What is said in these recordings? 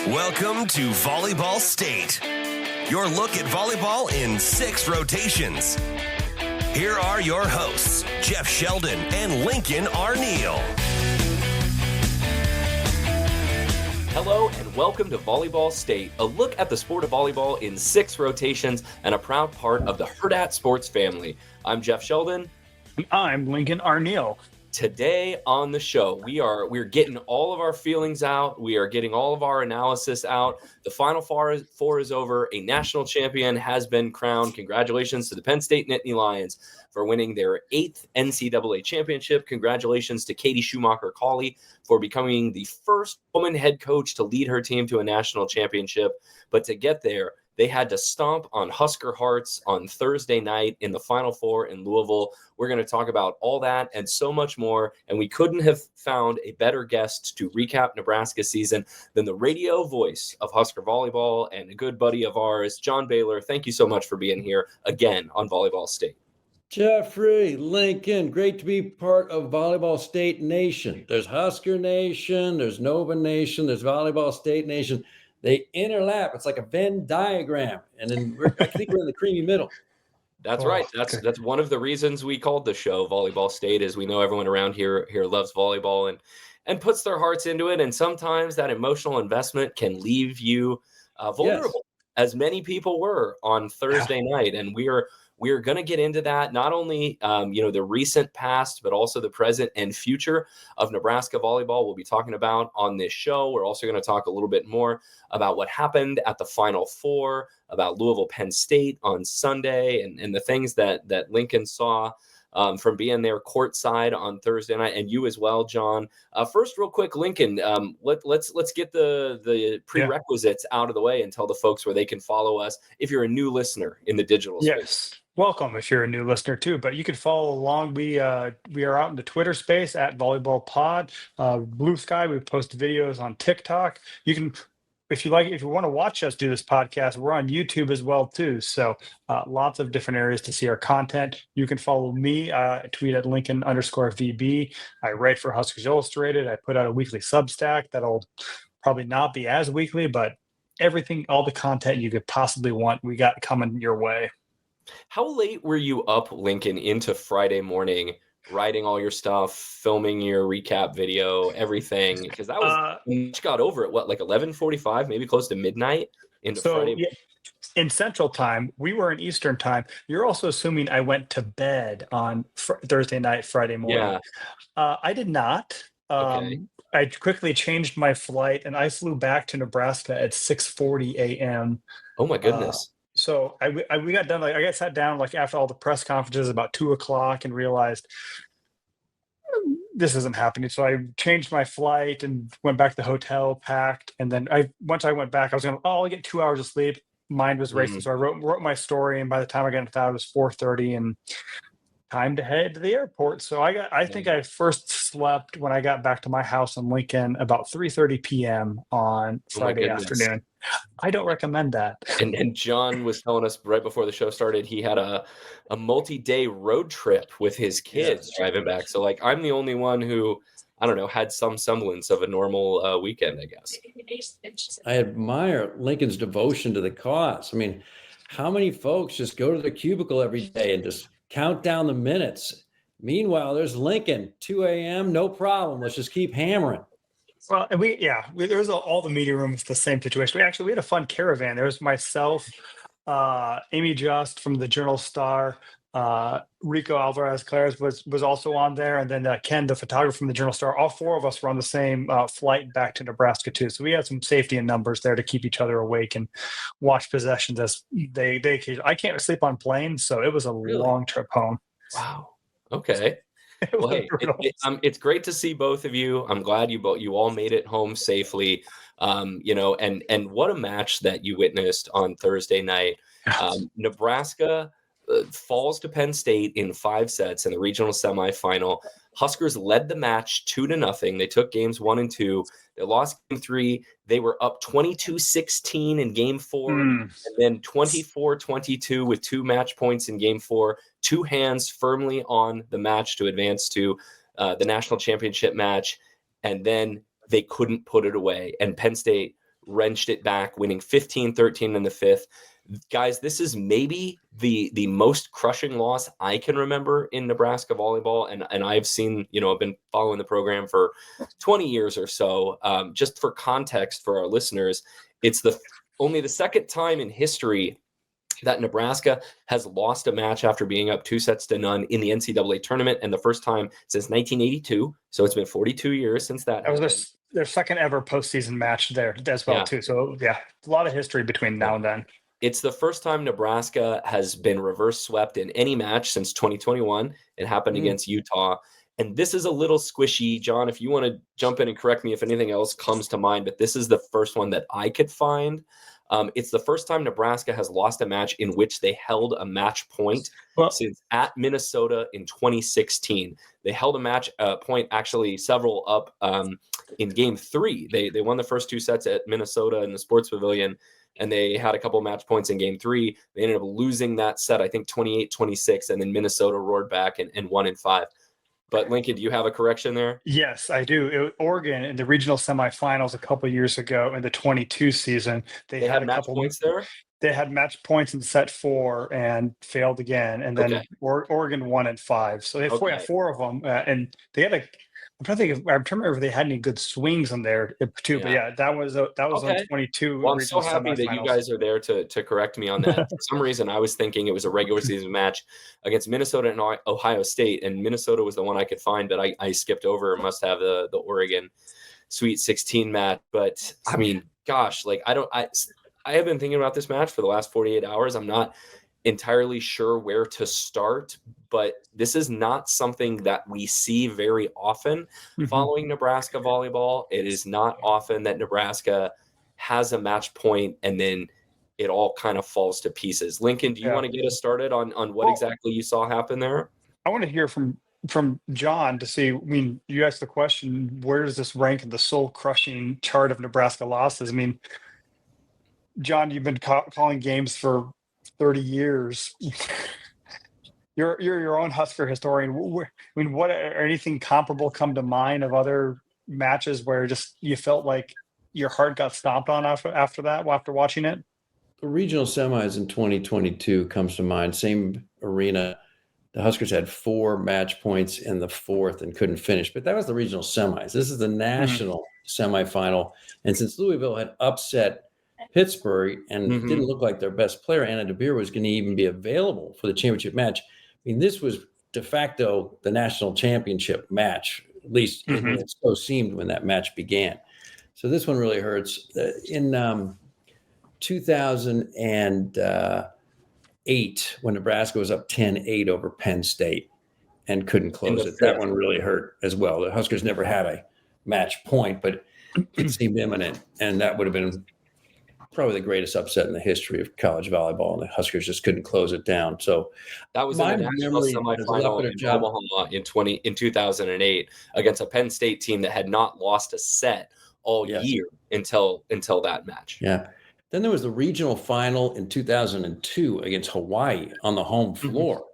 Welcome to Volleyball State, your look at volleyball in 6 rotations. Here are your hosts, Jeff Sheldon and Lincoln Arneel. Hello and welcome to Volleyball State, a look at the sport of volleyball in 6 rotations and a proud part of the Hurrdat sports family. I'm Jeff Sheldon. And I'm Lincoln Arneel. Today on the show, we're getting all of our feelings out. We are getting all of our analysis out. The Final Four is over. A national champion has been crowned. Congratulations to the Penn State Nittany Lions for winning their 8th NCAA championship. Congratulations to Katie Schumacher-Cawley for becoming the first woman head coach to lead her team to a national championship. But to get there, they had to stomp on Husker hearts on Thursday night in the Final Four in Louisville. We're going to talk about all that and so much more. And we couldn't have found a better guest to recap Nebraska season than the radio voice of Husker volleyball and a good buddy of ours, John Baylor. Thank you so much for being here again on Volleyball State. Jeffrey, Lincoln, great to be part of Volleyball State Nation. There's Husker Nation, there's Nova Nation, there's Volleyball State Nation. They interlap. It's like a Venn diagram. And then I think we're in the creamy middle. That's right. That's one of the reasons we called the show Volleyball State, is we know everyone around here loves volleyball and puts their hearts into it. And sometimes that emotional investment can leave you vulnerable, as many people were on Thursday night. And we are going to get into that, not only the recent past, but also the present and future of Nebraska volleyball. We'll be talking about on this show. We're also going to talk a little bit more about what happened at the Final Four, about Louisville Penn State on Sunday, and the things that Lincoln saw from being there courtside on Thursday night, and you as well, John. First, real quick, Lincoln, let's get the prerequisites out of the way and tell the folks where they can follow us if you're a new listener in the digital space. Yes. Welcome if you're a new listener too, but you can follow along. We are out in the Twitter space at Volleyball Pod, Blue Sky. We post videos on TikTok. You can, if you want to watch us do this podcast, we're on YouTube as well too. So lots of different areas to see our content. You can follow me, tweet at Lincoln_VB. I write for Huskers Illustrated. I put out a weekly Substack that'll probably not be as weekly, but everything, all the content you could possibly want, we got coming your way. How late were you up, Lincoln, into Friday morning, writing all your stuff, filming your recap video, everything? Because that was you got over at like 11:45, maybe close to midnight into Friday. Yeah, in Central Time, we were in Eastern Time. You're also assuming I went to bed on Thursday night, Friday morning. Yeah. I did not. Okay. I quickly changed my flight, and I flew back to Nebraska at 6:40 a.m. Oh my goodness. So we got done. I got sat down after all the press conferences about 2:00 and realized this isn't happening. So I changed my flight and went back to the hotel, packed, and then once I went back, I was I'll get 2 hours of sleep. Mind was racing, so I wrote my story, and by the time I got into that, it was 4:30 and time to head to the airport. So I think I first slept when I got back to my house in Lincoln about 3:30 p.m. on Friday afternoon. I don't recommend that. And John was telling us right before the show started, he had a multi-day road trip with his kids driving back. So I'm the only one who, I don't know, had some semblance of a normal weekend, I guess. I admire Lincoln's devotion to the cause. I mean, how many folks just go to their cubicle every day and just count down the minutes? Meanwhile, there's Lincoln, 2 a.m., no problem. Let's just keep hammering. Well, and there was all the media rooms, the same situation. We had a fun caravan. There was myself, Amy Just from the Journal-Star, Rico Alvarez-Clares was also on there, and then Ken, the photographer from the Journal-Star. All 4 of us were on the same flight back to Nebraska too. So we had some safety in numbers there to keep each other awake and watch possessions as they occasionally. I can't sleep on planes, so it was a long trip home. Wow. Okay. Well, hey, it's great to see both of you. I'm glad you all made it home safely. And what a match that you witnessed on Thursday night. Nebraska falls to Penn State in 5 sets in the regional semifinal. Huskers led the match 2-0. They took games 1 and 2. They lost game 3. They were up 22-16 in game 4, and then 24-22 with 2 match points in game 4. 2 hands firmly on the match to advance to the national championship match, and then they couldn't put it away. And Penn State wrenched it back, winning 15-13 in the fifth. Guys, this is maybe the most crushing loss I can remember in Nebraska volleyball. And I've seen, I've been following the program for 20 years or so. Just for context for our listeners, it's only the second time in history that Nebraska has lost a match after being up 2-0 in the NCAA tournament, and the first time since 1982. So it's been 42 years since that. That was their second ever postseason match there as well, too. So, a lot of history between now and then. It's the first time Nebraska has been reverse swept in any match since 2021. It happened against Utah. And this is a little squishy. John, if you want to jump in and correct me if anything else comes to mind, but this is the first one that I could find. It's the first time Nebraska has lost a match in which they held a match point since at Minnesota in 2016. They held a match point, actually several up in game 3. They won the first 2 sets at Minnesota in the Sports Pavilion, and they had a couple match points in game 3. They ended up losing that set, I think 28-26, and then Minnesota roared back and won in 5. But Lincoln, do you have a correction there? Yes, I do. Oregon in the regional semifinals a couple of years ago in the 22 season, they had a match couple points there. They had match points in set 4 and failed again, and then Oregon won in 5. So they had 4 of them, and they had I'm trying to think. I'm trying to remember if they had any good swings in there too. But that was on 22. Well, I'm so happy that you guys are there to correct me on that. For some reason, I was thinking it was a regular season match against Minnesota and Ohio State, and Minnesota was the one I could find, but I skipped over. Must have the Oregon Sweet 16 match. But I mean, gosh, I have been thinking about this match for the last 48 hours. I'm not entirely sure where to start, but this is not something that we see very often following Nebraska volleyball. It is not often that Nebraska has a match point and then it all kind of falls to pieces. Lincoln, do you want to get us started on what exactly you saw happen there? I want to hear from John to see. I mean, you asked the question, where does this rank in the soul-crushing chart of Nebraska losses? I mean, John, you've been calling games for 30 years. You're your own Husker historian. I mean, what or anything comparable come to mind of other matches where just you felt like your heart got stomped on after watching it? The regional semis in 2022 comes to mind. Same arena. The Huskers had 4 match points in the 4th and couldn't finish, but that was the regional semis. This is the national semifinal. And since Louisville had upset Pittsburgh and didn't look like their best player, Anna DeBeer, was going to even be available for the championship match. I mean, this was de facto the national championship match, at least it so seemed when that match began. So this one really hurts. In 2008, when Nebraska was up 10-8 over Penn State and couldn't close it, that one really hurt as well. The Huskers never had a match point, but it seemed imminent, and that would have been probably the greatest upset in the history of college volleyball, and the Huskers just couldn't close it down. So that was my national semifinal in Omaha in 2008 against a Penn State team that had not lost a set all year until that match. Yeah. Then there was the regional final in 2002 against Hawaii on the home floor,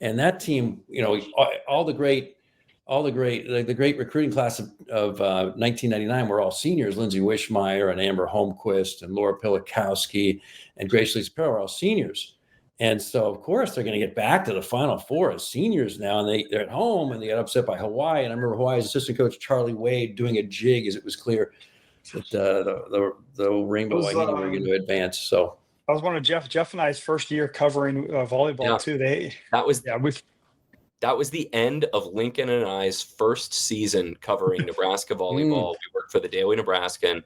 and that team, the great recruiting class of 1999 were all seniors. Lindsay Wishmeyer and Amber Holmquist and Laura Pilikowski and Grace Lee Sparrow are all seniors. And so, of course, they're going to get back to the Final Four as seniors now. And they're at home and they got upset by Hawaii. And I remember Hawaii's assistant coach, Charlie Wade, doing a jig as it was clear that the Rainbow White were going to advance. So that was one of Jeff and I's first year covering volleyball too. That was the end of Lincoln and I's first season covering Nebraska volleyball. We worked for the Daily Nebraskan,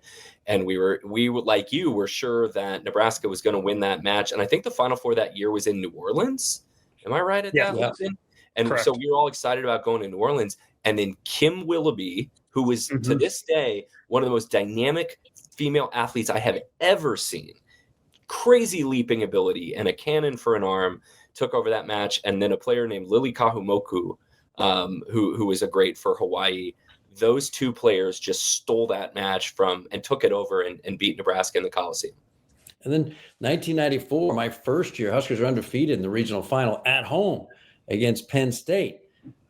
and we were like you were sure that Nebraska was going to win that match. And I think the Final Four that year was in New Orleans. Am I right at that? Yeah. And correct. So we were all excited about going to New Orleans. And then Kim Willoughby, who was to this day one of the most dynamic female athletes I have ever seen, crazy leaping ability and a cannon for an arm, took over that match. And then a player named Lily Kahumoku, who was a great for Hawaii. Those two players just stole that match and took it over and beat Nebraska in the Coliseum. And then 1994, my first year, Huskers are undefeated in the regional final at home against Penn State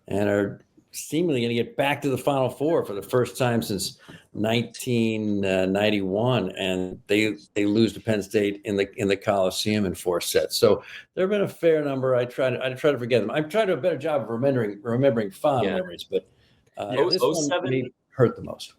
and are seemingly going to get back to the Final Four for the first time since 1991, and they lose to Penn State in the Coliseum in 4 sets. So there have been a fair number. I try to forget them. I'm trying to do a better job of remembering fond memories, but this one may hurt the most.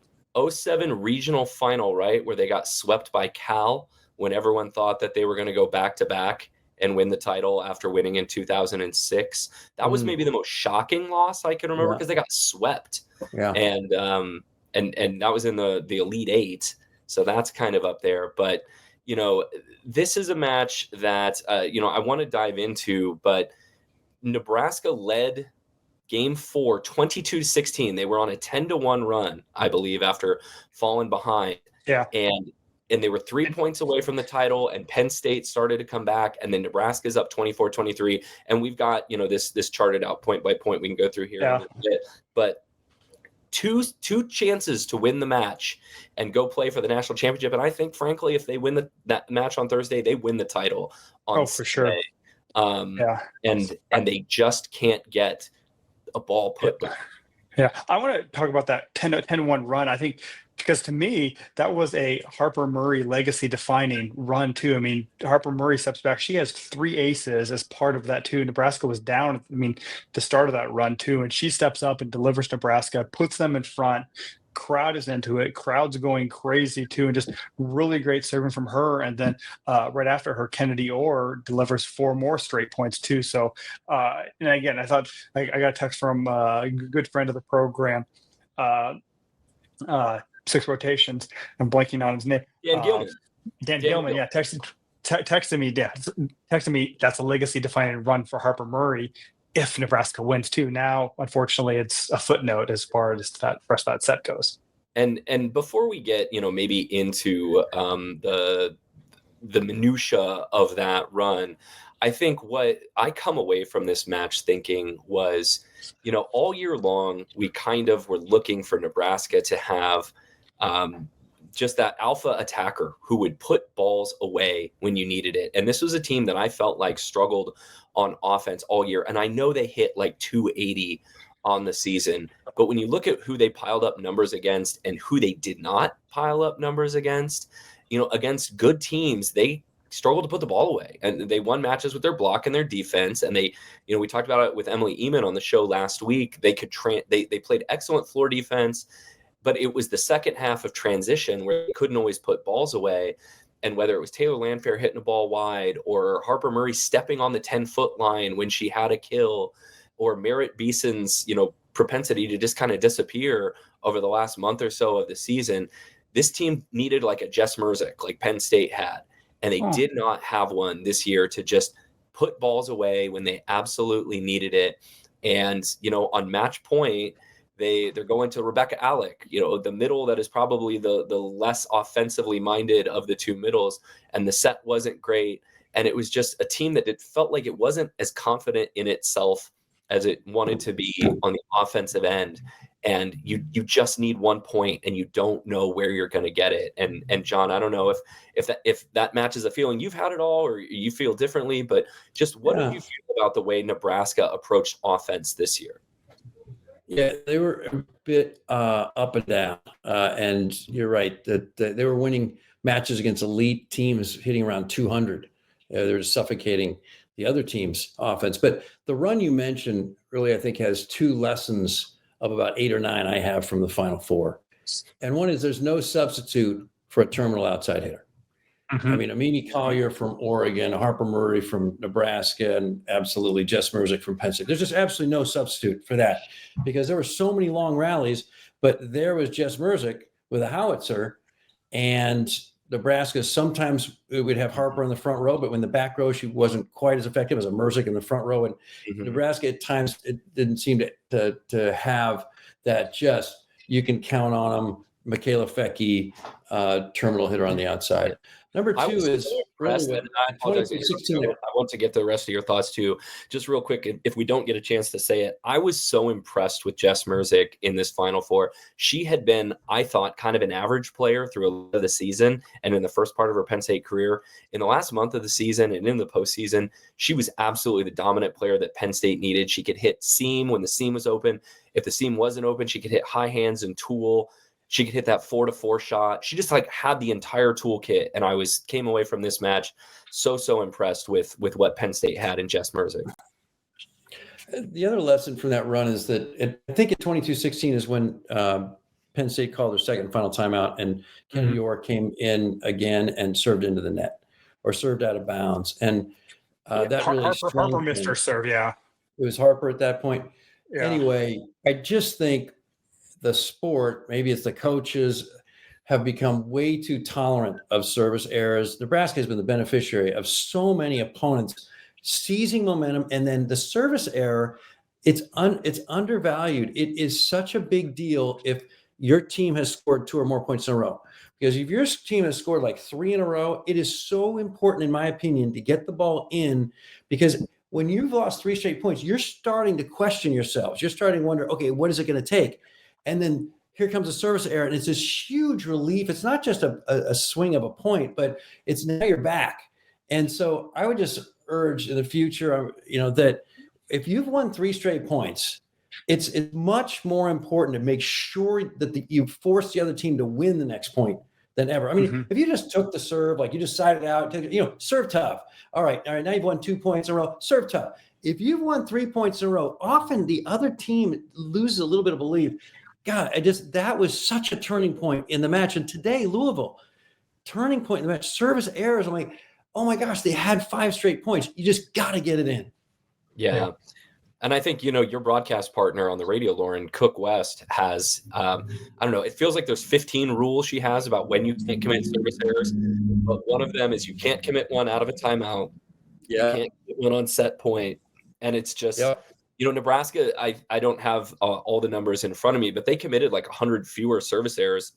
07 regional final, right, where they got swept by Cal when everyone thought that they were going to go back to back and win the title after winning in 2006. That was maybe the most shocking loss I can remember because they got swept. Yeah. And that was in the Elite Eight. So that's kind of up there. But, this is a match that, I want to dive into, but Nebraska led Game 4, 22-16. They were on a 10-1 run, I believe, after falling behind. Yeah. And they were 3 points away from the title, and Penn State started to come back, and then Nebraska's up 24-23. And we've got, this charted out point by point we can go through here in a bit. But two chances to win the match and go play for the national championship. And I think, frankly, if they win that match on Thursday, they win the title on Sunday. For sure. And they just can't get a ball put back. Yeah, I want to talk about that 10-1 run. I think because to me, that was a Harper Murray legacy defining run too. I mean, Harper Murray steps back. She has 3 aces as part of that too. Nebraska was down, the start of that run too. And she steps up and delivers Nebraska, puts them in front. Crowd is into it. Crowd's going crazy too, and just really great serving from her. And then right after her, Kennedy Orr delivers 4 more straight points too. So, and again, I thought I got a text from a good friend of the program, 6 rotations. I'm blanking on his name. Dan Gilman. Yeah, texted me. That's a legacy defining run for Harper Murray. If Nebraska wins too. Now, unfortunately, it's a footnote as far as that set goes. And before we get, maybe into the minutia of that run, I think what I come away from this match thinking was, all year long, we kind of were looking for Nebraska to have just that alpha attacker who would put balls away when you needed it. And this was a team that I felt like struggled on offense all year. And I know they hit like 280 on the season, but when you look at who they piled up numbers against and who they did not pile up numbers against, against good teams, they struggled to put the ball away, and they won matches with their block and their defense. And they, we talked about it with Emily Eman on the show last week. They played excellent floor defense, but it was the second half of transition where they couldn't always put balls away. And whether it was Taylor Landfair hitting a ball wide or Harper Murray stepping on the 10-foot line when she had a kill, or Mirabeson's, propensity to just kind of disappear over the last month or so of the season, this team needed like a Jess Merzick, like Penn State had. And they did not have one this year to just put balls away when they absolutely needed it. And, on match point, they're going to Rebecca Alec, the middle that is probably the less offensively minded of the two middles. And the set wasn't great. And it was just a team that felt like it wasn't as confident in itself as it wanted to be on the offensive end. And you just need 1 point, and you don't know where you're going to get it. And John, I don't know if that matches a feeling you've had at all, or you feel differently, but just what do you feel about the way Nebraska approached offense this year? Yeah, they were a bit up and down, and you're right that they were winning matches against elite teams, hitting around 200. They were suffocating the other team's offense. But the run you mentioned really, I think, has 2 lessons of about 8 or 9 I have from the Final Four. And one is there's no substitute for a terminal outside hitter. Mm-hmm. I mean, Amini Collier from Oregon, Harper Murray from Nebraska, and absolutely Jess Merzick from Penn State. There's just absolutely no substitute for that, because there were so many long rallies, but there was Jess Merzick with a howitzer, and Nebraska sometimes would have Harper in the front row, but when the back row, she wasn't quite as effective as a Merzick in the front row. And Nebraska at times, it didn't seem to have that just, you can count on them, Michaela Fecke, terminal hitter on the outside. Number 2 is really and I apologize. I want to get to the rest of your thoughts too. Just real quick, if we don't get a chance to say it, I was so impressed with Jess Merzick in this Final Four. She had been, I thought, kind of an average player through a lot of the season and in the first part of her Penn State career. In the last month of the season and in the postseason, she was absolutely the dominant player that Penn State needed. She could hit seam when the seam was open. If the seam wasn't open, she could hit high hands and tool. She could hit that 4-to-4 shot. She just had the entire toolkit. And I came away from this match so impressed with what Penn State had in Jess Merzick. The other lesson from that run is that I think at 22-16 is when Penn State called their second final timeout, and Kennedy York came in again and served into the net or served out of bounds. And that really Harper missed her serve. Yeah, it was Harper at that point. Yeah. Anyway, I just think the sport, maybe it's the coaches, have become way too tolerant of service errors. Nebraska has been the beneficiary of so many opponents seizing momentum, and then the service error, it's undervalued. It is such a big deal if your team has scored 2 or more points in a row. Because if your team has scored like 3 in a row, it is so important, in my opinion, to get the ball in, because when you've lost 3 straight points, you're starting to question yourselves. You're starting to wonder, okay, what is it going to take? And then here comes a service error, and it's this huge relief. It's not just a swing of a point, but it's now you're back. And so I would just urge in the future, that if you've won 3 straight points, it's much more important to make sure that you force the other team to win the next point than ever. I mean, if you just took the serve, like you just sided out, serve tough. All right, now you've won 2 points in a row, serve tough. If you've won 3 points in a row, often the other team loses a little bit of belief. God, that was such a turning point in the match. And today, Louisville, turning point in the match, service errors. I'm like, oh my gosh, they had 5 straight points. You just got to get it in. Yeah. And I think, your broadcast partner on the radio, Lauren Cook West, has, I don't know, it feels like there's 15 rules she has about when you can't commit service errors. But one of them is you can't commit one out of a timeout. Yeah. You can't commit one on set point. And it's just, Nebraska, I don't have all the numbers in front of me, but they committed like 100 fewer service errors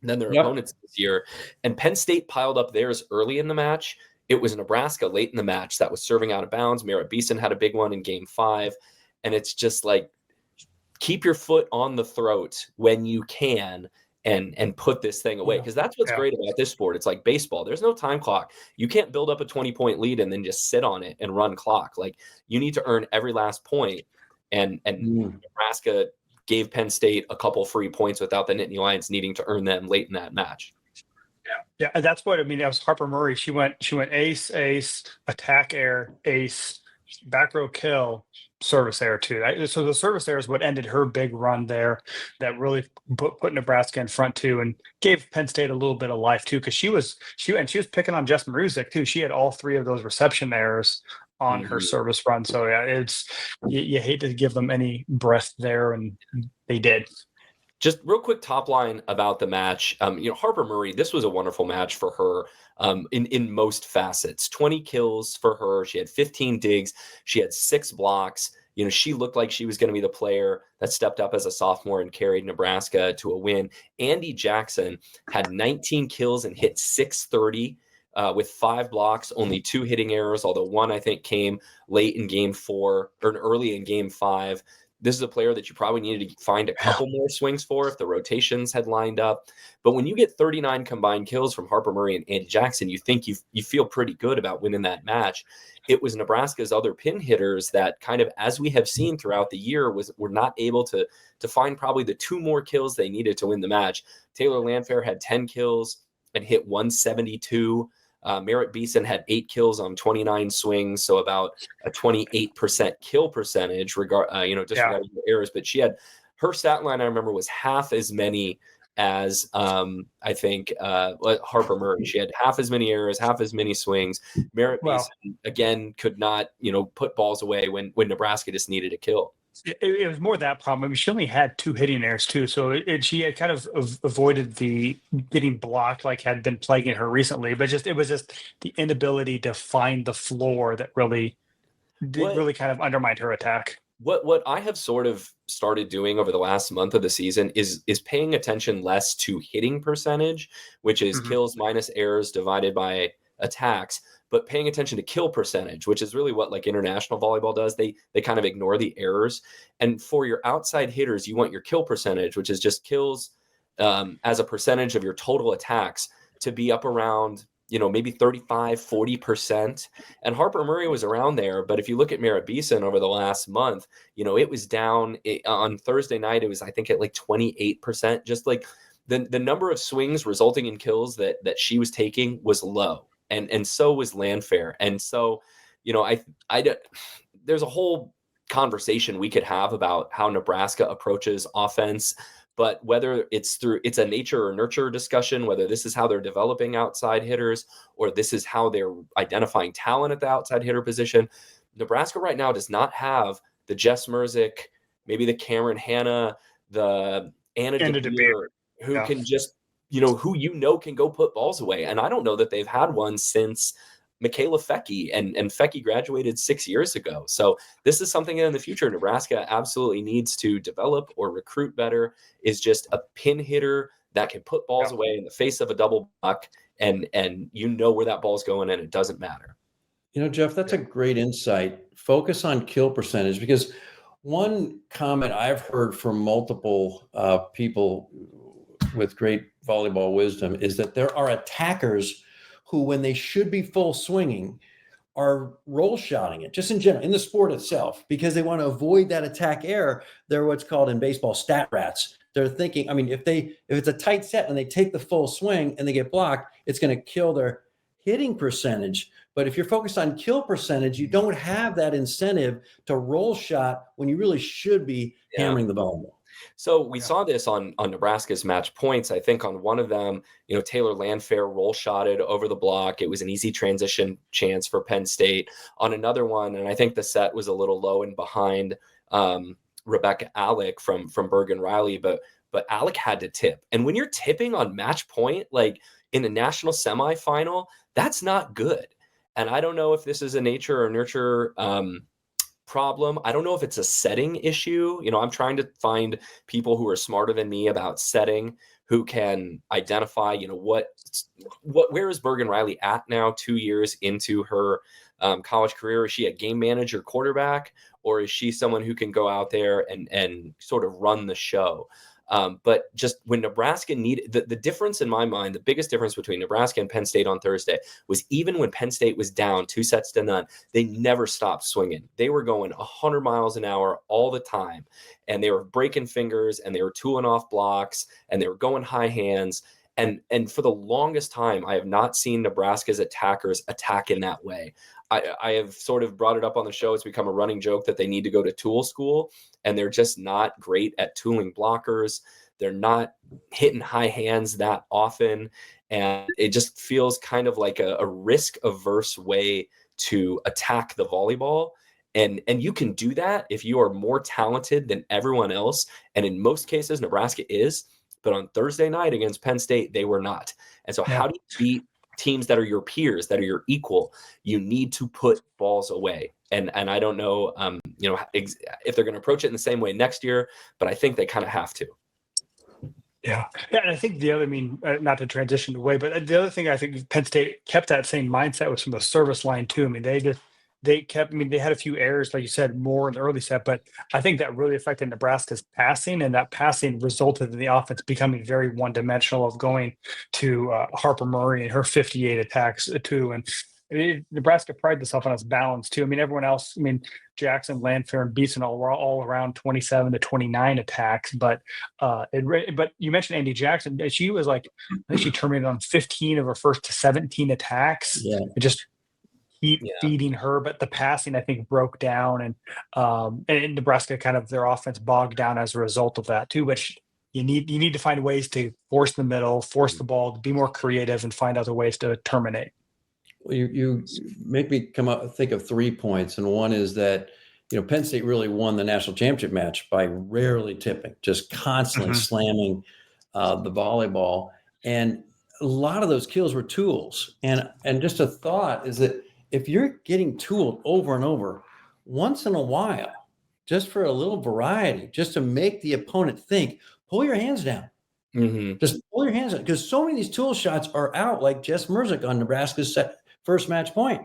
than their opponents this year. And Penn State piled up theirs early in the match. It was Nebraska late in the match that was serving out of bounds. Mirabeson had a big one in Game 5. And it's just like, keep your foot on the throat when you can and put this thing away. Because that's what's great about this sport. It's like baseball. There's no time clock. You can't build up a 20-point lead and then just sit on it and run clock. Like, you need to earn every last point. And Nebraska gave Penn State a couple free points without the Nittany Lions needing to earn them late in that match. Yeah, and that's what that was Harper Murray. She went ace, attack air, ace, back row kill, service error too. So the service error is what ended her big run there, that really put Nebraska in front too, and gave Penn State a little bit of life too, because she was picking on Jess Merzick too. She had all 3 of those reception errors on her service run. So yeah, it's you hate to give them any breath there, and they did. Just real quick top line about the match. Harper Murray, this was a wonderful match for her in most facets. 20 kills for her. She had 15 digs. She had 6 blocks. She looked like she was going to be the player that stepped up as a sophomore and carried Nebraska to a win. Andy Jackson had 19 kills and hit 630 with 5 blocks, only 2 hitting errors, although one, I think, came late in Game 4 or early in Game 5. This is a player that you probably needed to find a couple more swings for if the rotations had lined up. But when you get 39 combined kills from Harper Murray and Andy Jackson, you think you feel pretty good about winning that match. It was Nebraska's other pin hitters that kind of, as we have seen throughout the year, were not able to find probably the 2 more kills they needed to win the match. Taylor Landfair had 10 kills and hit 172. Mirabeson had 8 kills on 29 swings, so about a 28% kill percentage, regarding errors. But she had, her stat line, I remember, was half as many as I think Harper Murray. She had half as many errors, half as many swings. Mirabeson again could not put balls away when Nebraska just needed a kill. It was more that problem. I mean, she only had 2 hitting errors too, so she had kind of avoided the getting blocked like had been plaguing her recently. But it was just the inability to find the floor that really kind of undermined her attack. What I have sort of started doing over the last month of the season is paying attention less to hitting percentage, which is kills minus errors divided by attacks, but paying attention to kill percentage, which is really what like international volleyball does. They kind of ignore the errors. And for your outside hitters, you want your kill percentage, which is just kills as a percentage of your total attacks, to be up around, maybe 35, 40%. And Harper Murray was around there. But if you look at Mirabeson over the last month, it was down on Thursday night. It was, I think, at like 28%. Just like the number of swings resulting in kills that she was taking was low. And so was Landfair. And so, there's a whole conversation we could have about how Nebraska approaches offense. But whether it's a nature or nurture discussion, whether this is how they're developing outside hitters or this is how they're identifying talent at the outside hitter position, Nebraska right now does not have the Jess Merzick, maybe the Cameron Hanna, the Anna DeBeer, who can just, who can go put balls away. And I don't know that they've had one since Michaela Fecky, and Fecky graduated 6 years ago. So this is something in the future Nebraska absolutely needs to develop or recruit better, is just a pin hitter that can put balls away in the face of a double block, and where that ball's going, and it doesn't matter. Jeff, that's a great insight. Focus on kill percentage, because one comment I've heard from multiple people with great volleyball wisdom is that there are attackers who, when they should be full swinging, are roll shotting it, just in general, in the sport itself, because they want to avoid that attack error. They're what's called in baseball stat rats. They're thinking, if it's a tight set and they take the full swing and they get blocked, it's going to kill their hitting percentage. But if you're focused on kill percentage, you don't have that incentive to roll shot when you really should be hammering the volleyball. So we saw this on Nebraska's match points. I think on one of them, Taylor Landfair roll shotted over the block. It was an easy transition chance for Penn State. On another one, and I think the set was a little low and behind Rebecca Alec from Bergen Riley, but Alec had to tip. And when you're tipping on match point, like in a national semifinal, that's not good. And I don't know if this is a nature or nurture problem. I don't know if it's a setting issue. I'm trying to find people who are smarter than me about setting, who can identify, where is Bergen Riley at now, 2 years into her college career? Is she a game manager quarterback, or is she someone who can go out there and sort of run the show? But just when Nebraska needed the difference in my mind, the biggest difference between Nebraska and Penn State on Thursday was even when Penn State was down 2-0, they never stopped swinging. They were going 100 miles an hour all the time, and they were breaking fingers, and they were tooling off blocks, and they were going high hands. And for the longest time, I have not seen Nebraska's attackers attack in that way. I have sort of brought it up on the show. It's become a running joke that they need to go to tool school, and they're just not great at tooling blockers. They're not hitting high hands that often. And it just feels kind of like a risk-averse way to attack the volleyball. And you can do that if you are more talented than everyone else. And in most cases, Nebraska is. But on Thursday night against Penn State, they were not. And so how do you beat teams that are your peers, that are your equal? You need to put balls away. And I don't know, if they're going to approach it in the same way next year, but I think they kind of have to. Yeah. And I think the other, not to transition away, but the other thing I think Penn State kept that same mindset was from the service line too. They had a few errors, like you said, more in the early set, but I think that really affected Nebraska's passing, and that passing resulted in the offense becoming very one-dimensional, of going to Harper Murray and her 58 attacks too. And Nebraska prided itself on its balance too. Everyone else, Jackson, Landfair, and Beeson were all around 27 to 29 attacks, but you mentioned Andy Jackson. She was like, I think she terminated on 15 of her first 17 attacks. Yeah. It just feeding her, but the passing, I think, broke down, and Nebraska kind of their offense bogged down as a result of that too. Which you need to find ways to force the middle, force the ball, to be more creative, and find other ways to terminate. Well, you make me think of 3 points, and one is that Penn State really won the national championship match by rarely tipping, just constantly slamming the volleyball, and a lot of those kills were tools. And just a thought is that if you're getting tooled over and over, once in a while, just for a little variety, just to make the opponent think, pull your hands down. Mm-hmm. Just pull your hands down, because so many of these tool shots are out, like Jess Merzick on Nebraska's first match point.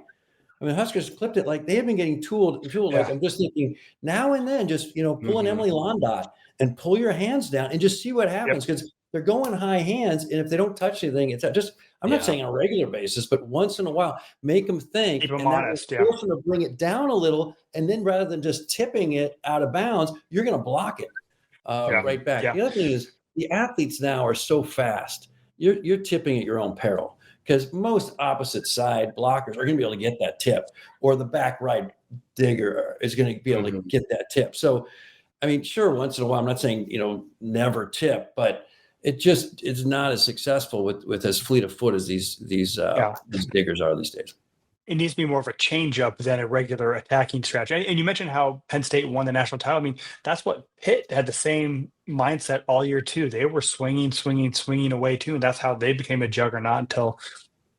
I mean, Huskers clipped it like they have been getting tooled. Like, I'm just thinking now and then, just, pull an Emily Londot and pull your hands down and just see what happens, because they're going high hands. And if they don't touch anything, it's just, I'm not saying on a regular basis, but once in a while, make them think. Keep them and honest. that will force them to bring it down a little. And then rather than just tipping it out of bounds, you're going to block it right back. The other thing is the athletes now are so fast. You're tipping at your own peril, because most opposite side blockers are going to be able to get that tip, or the back right digger is going to be able to get that tip. So, I mean, sure, once in a while, I'm not saying, never tip, but it's not as successful with as fleet of foot as these diggers are these days. It needs to be more of a change up than a regular attacking strategy. And you mentioned how Penn State won the national title. I mean, that's what Pitt had, the same mindset all year too. They were swinging away too. And that's how they became a juggernaut until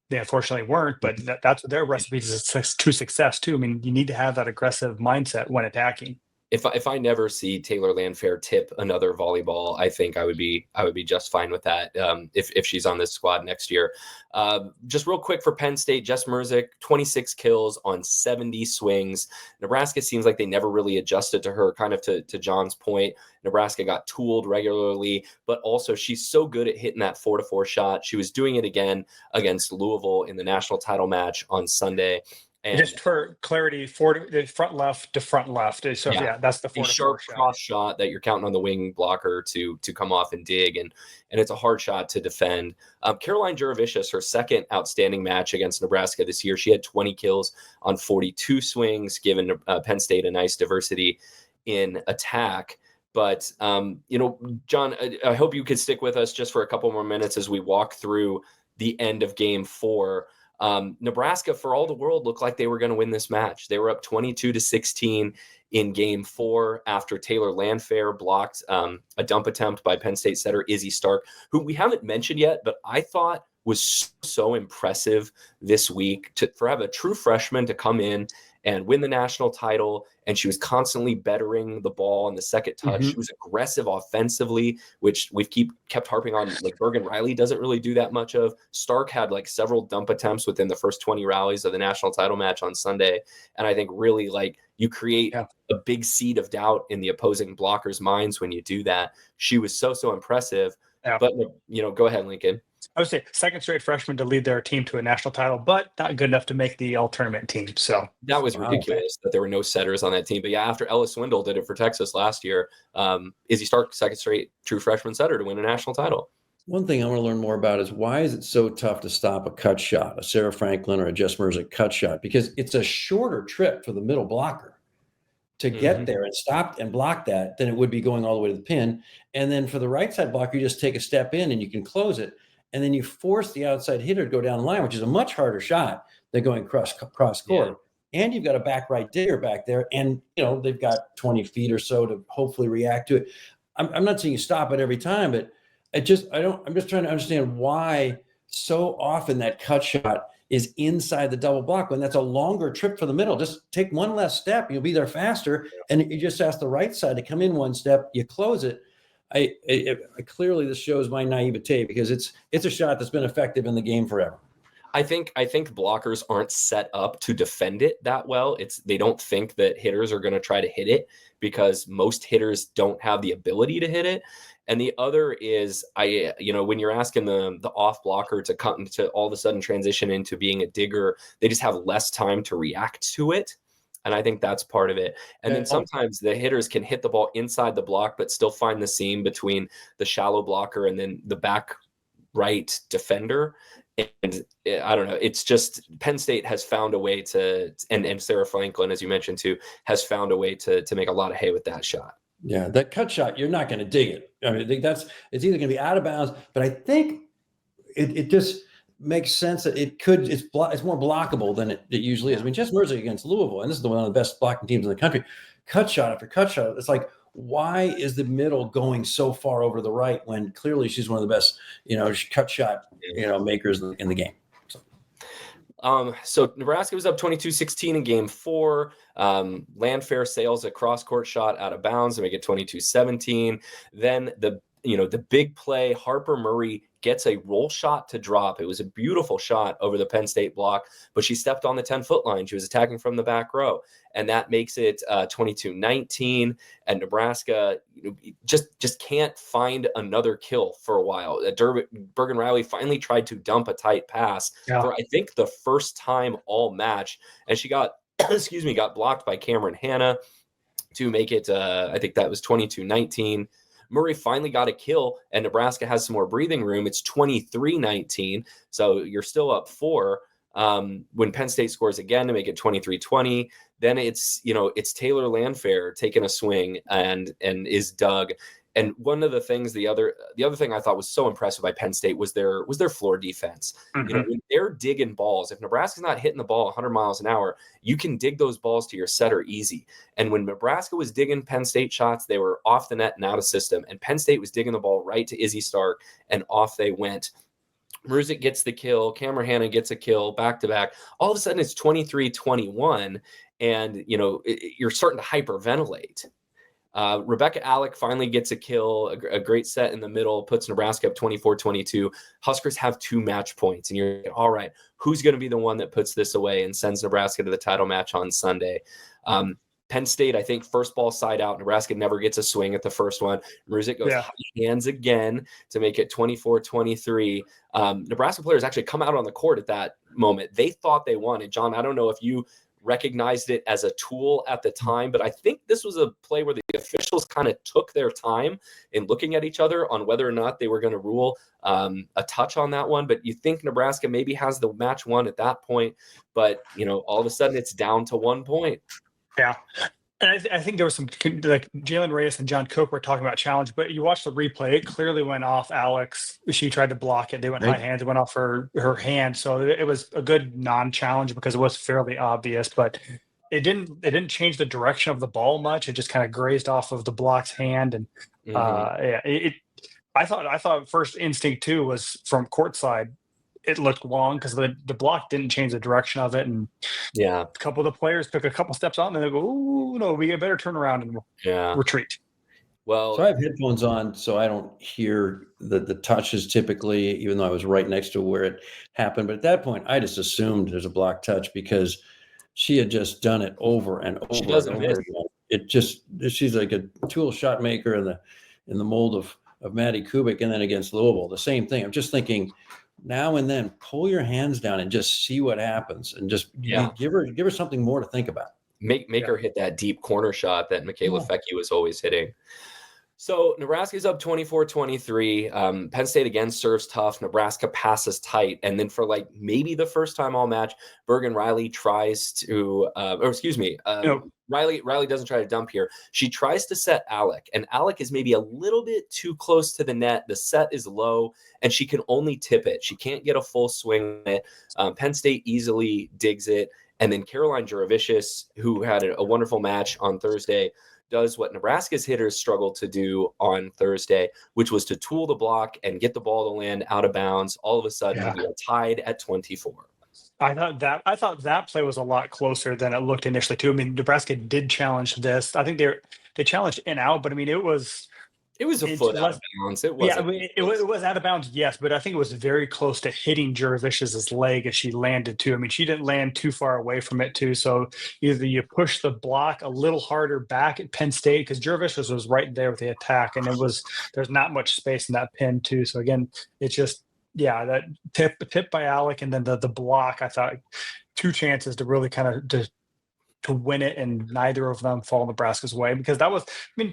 they unfortunately weren't. But that's what their recipe to success too. I mean, you need to have that aggressive mindset when attacking. If I never see Taylor Landfair tip another volleyball, I think I would be just fine with that. If she's on this squad next year. Just real quick for Penn State, Jess Merzick, 26 kills on 70 swings. Nebraska seems like they never really adjusted to her. Kind of to John's point, Nebraska got tooled regularly, but also she's so good at hitting that 4-4 shot. She was doing it again against Louisville in the national title match on Sunday. And just for clarity, front left to front left. So that's the 4-4 sharp shot. Cross shot that you're counting on the wing blocker to come off and dig, and it's a hard shot to defend. Caroline Juravicius, her second outstanding match against Nebraska this year, she had 20 kills on 42 swings, giving Penn State a nice diversity in attack. But John, I hope you could stick with us just for a couple more minutes as we walk through the end of Game 4. Nebraska, for all the world, looked like they were going to win this match. They were up 22-16 in Game 4 after Taylor Landfair blocked a dump attempt by Penn State setter Izzy Stark, who we haven't mentioned yet, but I thought was so impressive this week for have a true freshman to come in and win the national title. And she was constantly bettering the ball on the second touch. She was aggressive offensively, which we've kept harping on. Like Bergen Riley doesn't really do that much of. Stark had like several dump attempts within the first 20 rallies of the national title match on Sunday. And I think really like you create a big seed of doubt in the opposing blockers' minds when you do that. She was so impressive. But, go ahead, Lincoln. I would say second straight freshman to lead their team to a national title, but not good enough to make the all-tournament team. So that was ridiculous that there were no setters on that team. But after Ella Swindle did it for Texas last year, Izzy Stark, second straight true freshman setter to win a national title. One thing I want to learn more about is why is it so tough to stop a cut shot, a Sarah Franklin or a Jess Merzick cut shot? Because it's a shorter trip for the middle blocker to get there and stop and block that than it would be going all the way to the pin. And then for the right side blocker, you just take a step in and you can close it. And then you force the outside hitter to go down the line, which is a much harder shot than going cross court. And you've got a back right digger back there. And, they've got 20 feet or so to hopefully react to it. I'm not saying you stop it every time, but I'm just trying to understand why so often that cut shot is inside the double block when that's a longer trip for the middle. Just take one less step. You'll be there faster. And you just ask the right side to come in one step. You close it. I clearly this shows my naivete because it's a shot that's been effective in the game forever. I think blockers aren't set up to defend it that well. They don't think that hitters are going to try to hit it because most hitters don't have the ability to hit it. And the other is when you're asking the off blocker to come to all of a sudden transition into being a digger, they just have less time to react to it. And I think that's part of it. And then sometimes the hitters can hit the ball inside the block, but still find the seam between the shallow blocker and then the back right defender. And I don't know. It's just Penn State has found a way to, and Sarah Franklin, as you mentioned too, has found a way to make a lot of hay with that shot. Yeah, that cut shot, you're not going to dig it. I mean, I think it's either going to be out of bounds, but I think it just makes sense that it's more blockable than it usually is. I mean, Jess Merzick against Louisville, and this is one of the best blocking teams in the country, cut shot after cut shot. It's like, why is the middle going so far over the right when clearly she's one of the best, cut shot, makers in the game? So. So Nebraska was up 22-16 in game 4. Landfair sails a cross-court shot out of bounds to make it 22-17. Then the big play, Harper Murray gets a roll shot to drop. It was a beautiful shot over the Penn State block, but she stepped on the 10-foot line. She was attacking from the back row, and that makes it 22-19. And Nebraska just can't find another kill for a while. Bergen Riley finally tried to dump a tight pass for, I think, the first time all match, and she got got blocked by Cameron Hanna to make it, I think that was 22-19. Murray finally got a kill, and Nebraska has some more breathing room. It's 23-19, so you're still up 4. When Penn State scores again to make it 23-20, then it's Taylor Landfair taking a swing and is dug. And one of the things, the other thing I thought was so impressive by Penn State was their floor defense. Mm-hmm. When they're digging balls, if Nebraska's not hitting the ball 100 miles an hour, you can dig those balls to your setter easy. And when Nebraska was digging Penn State shots, they were off the net and out of system. And Penn State was digging the ball right to Izzy Stark, and off they went. Mruzek gets the kill. Cameron Hanna gets a kill back to back. All of a sudden, it's 23-21, and you're starting to hyperventilate. Rebecca Alec finally gets a kill, a great set in the middle, puts Nebraska up 24-22. Huskers have 2 match points, and you're like, all right, who's going to be the one that puts this away and sends Nebraska to the title match on Sunday? Penn State, I think, first ball side out. Nebraska never gets a swing at the first one. Mruzek goes hands again to make it 24-23. Nebraska players actually come out on the court at that moment. They thought they won. And John, I don't know if you recognized it as a tool at the time, but I think this was a play where the officials kind of took their time in looking at each other on whether or not they were going to rule a touch on that one. But you think Nebraska maybe has the match won at that point, but all of a sudden it's down to 1 point. Yeah. And I think there was some, like Jalen Reyes and John Cook were talking about challenge, but you watch the replay, it clearly went off Alex. She tried to block it. They went high hands, it went off her hand. So it was a good non-challenge because it was fairly obvious, but it didn't change the direction of the ball much. It just kind of grazed off of the block's hand. And I thought first instinct too was from courtside. It looked long because the block didn't change the direction of it. And a couple of the players took a couple steps on and they go, oh, no, we better turn around and retreat. Well, so I have headphones on, so I don't hear the touches typically, even though I was right next to where it happened. But at that point, I just assumed there's a block touch because she had just done it over and over. She doesn't miss. She's like a tool shot maker in the mold of Maddie Kubik, and then against Louisville, the same thing. I'm just thinking, now and then pull your hands down and just see what happens, and just give her something more to think about. Make her hit that deep corner shot that Michaela Fecchi was always hitting. So Nebraska's up 24-23. Penn State again serves tough. Nebraska passes tight. And then for maybe the first time all match, Bergen Riley tries to, Riley doesn't try to dump here. She tries to set Alec, and Alec is maybe a little bit too close to the net. The set is low, and she can only tip it. She can't get a full swing at it. Penn State easily digs it. And then Caroline Juravicius, who had a wonderful match on Thursday, does what Nebraska's hitters struggled to do on Thursday, which was to tool the block and get the ball to land out of bounds. All of a sudden, we are tied at 24. I thought that play was a lot closer than it looked initially too. I mean, Nebraska did challenge this. I think they challenged in out, but I mean, it was a foot out of bounds. It was out of bounds, yes, but I think it was very close to hitting Juravicious's leg as she landed too. I mean, she didn't land too far away from it too. So either you push the block a little harder back at Penn State, because Juravicius was right there with the attack, and there's not much space in that pin too. So again, it's just that tip by Alec, and then the block. I thought 2 chances to really kind of to win it, and neither of them fall Nebraska's way, because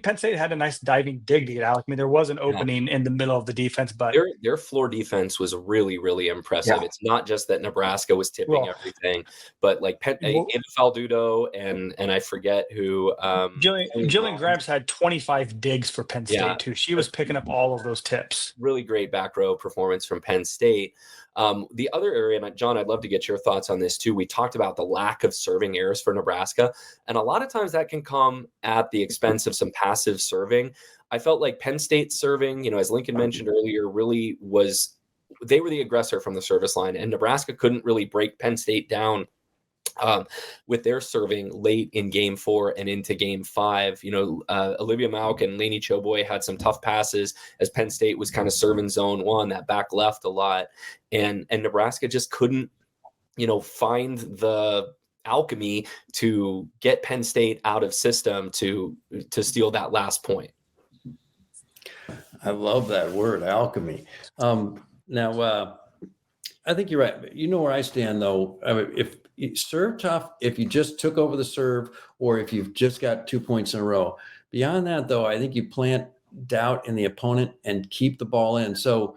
Penn State had a nice diving dig to get Alec. I mean, there was an opening in the middle of the defense, but their floor defense was really, really impressive. Yeah. It's not just that Nebraska was tipping everything, but Faldudo and I forget who. Jillian Grabs had 25 digs for Penn State too. She was picking up all of those tips. Really great back row performance from Penn State. The other area, and John, I'd love to get your thoughts on this too. We talked about the lack of serving errors for Nebraska, and a lot of times that can come at the expense of some passive serving. I felt like Penn State serving, as Lincoln mentioned earlier, really was they were the aggressor from the service line, and Nebraska couldn't really break Penn State down with their serving late in game 4 and into game 5. Olivia Mauk and Lainey Choboy had some tough passes as Penn State was kind of serving zone 1, that back left a lot. And Nebraska just couldn't, find the alchemy to get Penn State out of system to steal that last point. I love that word, alchemy. Now, I think you're right. You know where I stand, though. I mean, if you serve tough, if you just took over the serve, or if you've just got 2 points in a row. Beyond that, though, I think you plant doubt in the opponent and keep the ball in. So,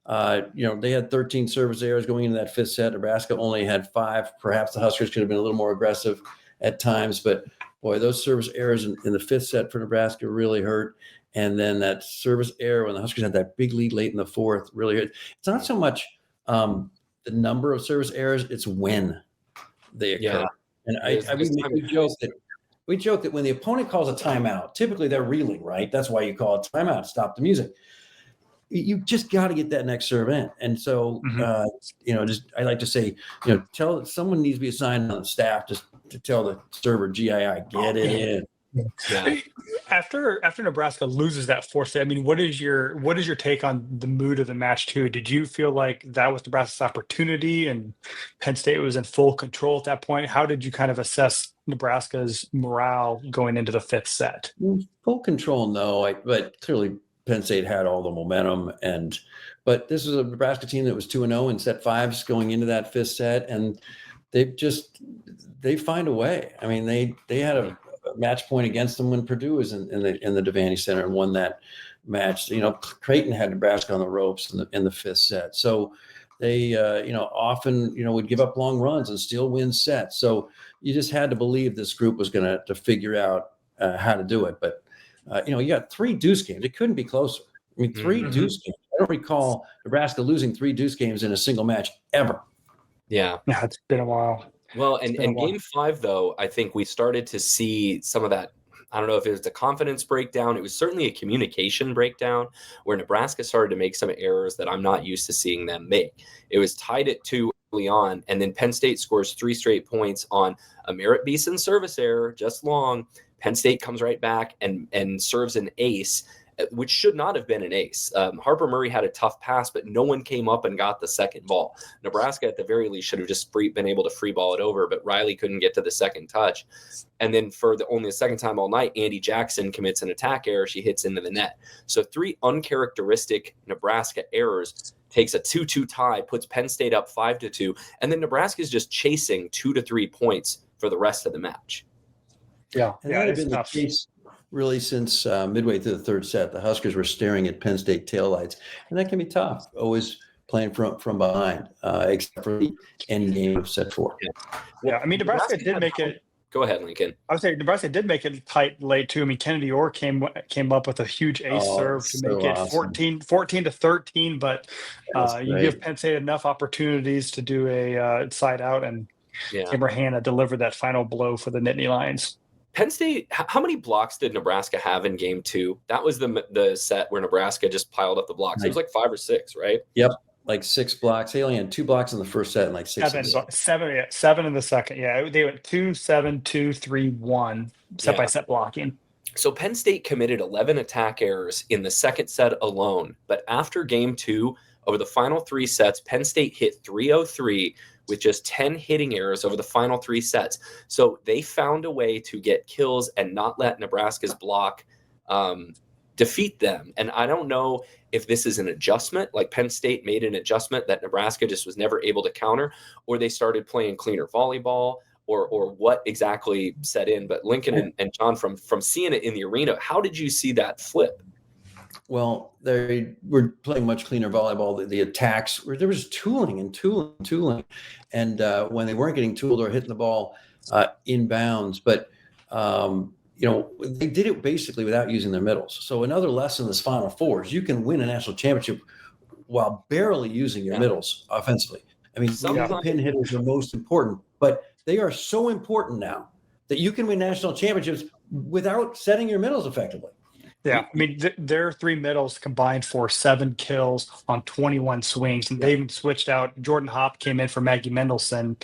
they had 13 service errors going into that 5th set. Nebraska only had 5. Perhaps the Huskers could have been a little more aggressive at times, but boy, those service errors in the 5th set for Nebraska really hurt. And then that service error when the Huskers had that big lead late in the 4th really hurt. It's not so much the number of service errors, it's when they occur. Yeah. And we joke that when the opponent calls a timeout, typically they're reeling, right? That's why you call a timeout, stop the music. You just got to get that next serve in. And so, I like to say, tell someone needs to be assigned on the staff just to tell the server, GII, get it in. Yeah. After Nebraska loses that 4th set, I mean, what is your take on the mood of the match too? Did you feel like that was Nebraska's opportunity and Penn State was in full control at that point? How did you kind of assess Nebraska's morale going into the 5th set? Full control, no, but clearly Penn State had all the momentum, but this was a Nebraska team that was 2-0 in set 5s going into that 5th set, and they find a way. I mean, they had a match point against them when Purdue was in the Devaney Center and won that match. Creighton had Nebraska on the ropes in the 5th set, so they often would give up long runs and still win sets. So you just had to believe this group was going to figure out how to do it, but. You got 3 deuce games. It couldn't be closer. I mean, 3 deuce games. I don't recall Nebraska losing 3 deuce games in a single match ever. Yeah, it's been a while. Well, and game 5, though, I think we started to see some of that. I don't know if it was a confidence breakdown. It was certainly a communication breakdown where Nebraska started to make some errors that I'm not used to seeing them make. It was tied at 2 early on, and then Penn State scores 3 straight points on a Mirabeson service error, just long. Penn State comes right back and serves an ace, which should not have been an ace. Harper Murray had a tough pass, but no one came up and got the second ball. Nebraska, at the very least, should have just been able to free ball it over, but Riley couldn't get to the second touch. And then for only the second time all night, Andy Jackson commits an attack error. She hits into the net. So 3 uncharacteristic Nebraska errors, takes a 2-2 tie, puts Penn State up 5-2, and then Nebraska is just chasing 2 to 3 points for the rest of the match. Yeah, and that had been the case really since midway through the 3rd set. The Huskers were staring at Penn State taillights, and that can be tough. Always playing from behind, except for the end game of set 4. Yeah. I mean, Nebraska did make it. Go ahead, Lincoln. I would say Nebraska did make it tight late too. I mean, Kennedy Orr came up with a huge ace serve to make it awesome. 14 to 13, but you give Penn State enough opportunities to do a side out, and Kimber Hanna delivered that final blow for the Nittany Lions. Penn State, how many blocks did Nebraska have in game 2? That was the set where Nebraska just piled up the blocks. It was like 5 or 6, right? Yep, like 6 blocks. They only had 2 blocks in the first set and like 6. Seven in the second. Yeah, they went 2, 7, 2, 3, 1 set by set blocking. So Penn State committed 11 attack errors in the second set alone. But after game 2, over the final 3 sets, Penn State hit 303 with just 10 hitting errors over the final 3 sets. So they found a way to get kills and not let Nebraska's block defeat them. And I don't know if this is an adjustment, like Penn State made an adjustment that Nebraska just was never able to counter, or they started playing cleaner volleyball, or what exactly set in. But Lincoln and John, from seeing it in the arena, how did you see that flip? Well, they were playing much cleaner volleyball. The attacks were, there was tooling. And when they weren't getting tooled or hitting the ball inbounds, but they did it basically without using their middles. So another lesson in this Final Four is you can win a national championship while barely using your middles offensively. I mean, the pin hitters are most important, but they are so important now that you can win national championships without setting your middles effectively. Yeah, I mean, their three middles combined for 7 kills on 21 swings, and they even switched out. Jordan Hopp came in for Maggie Mendelson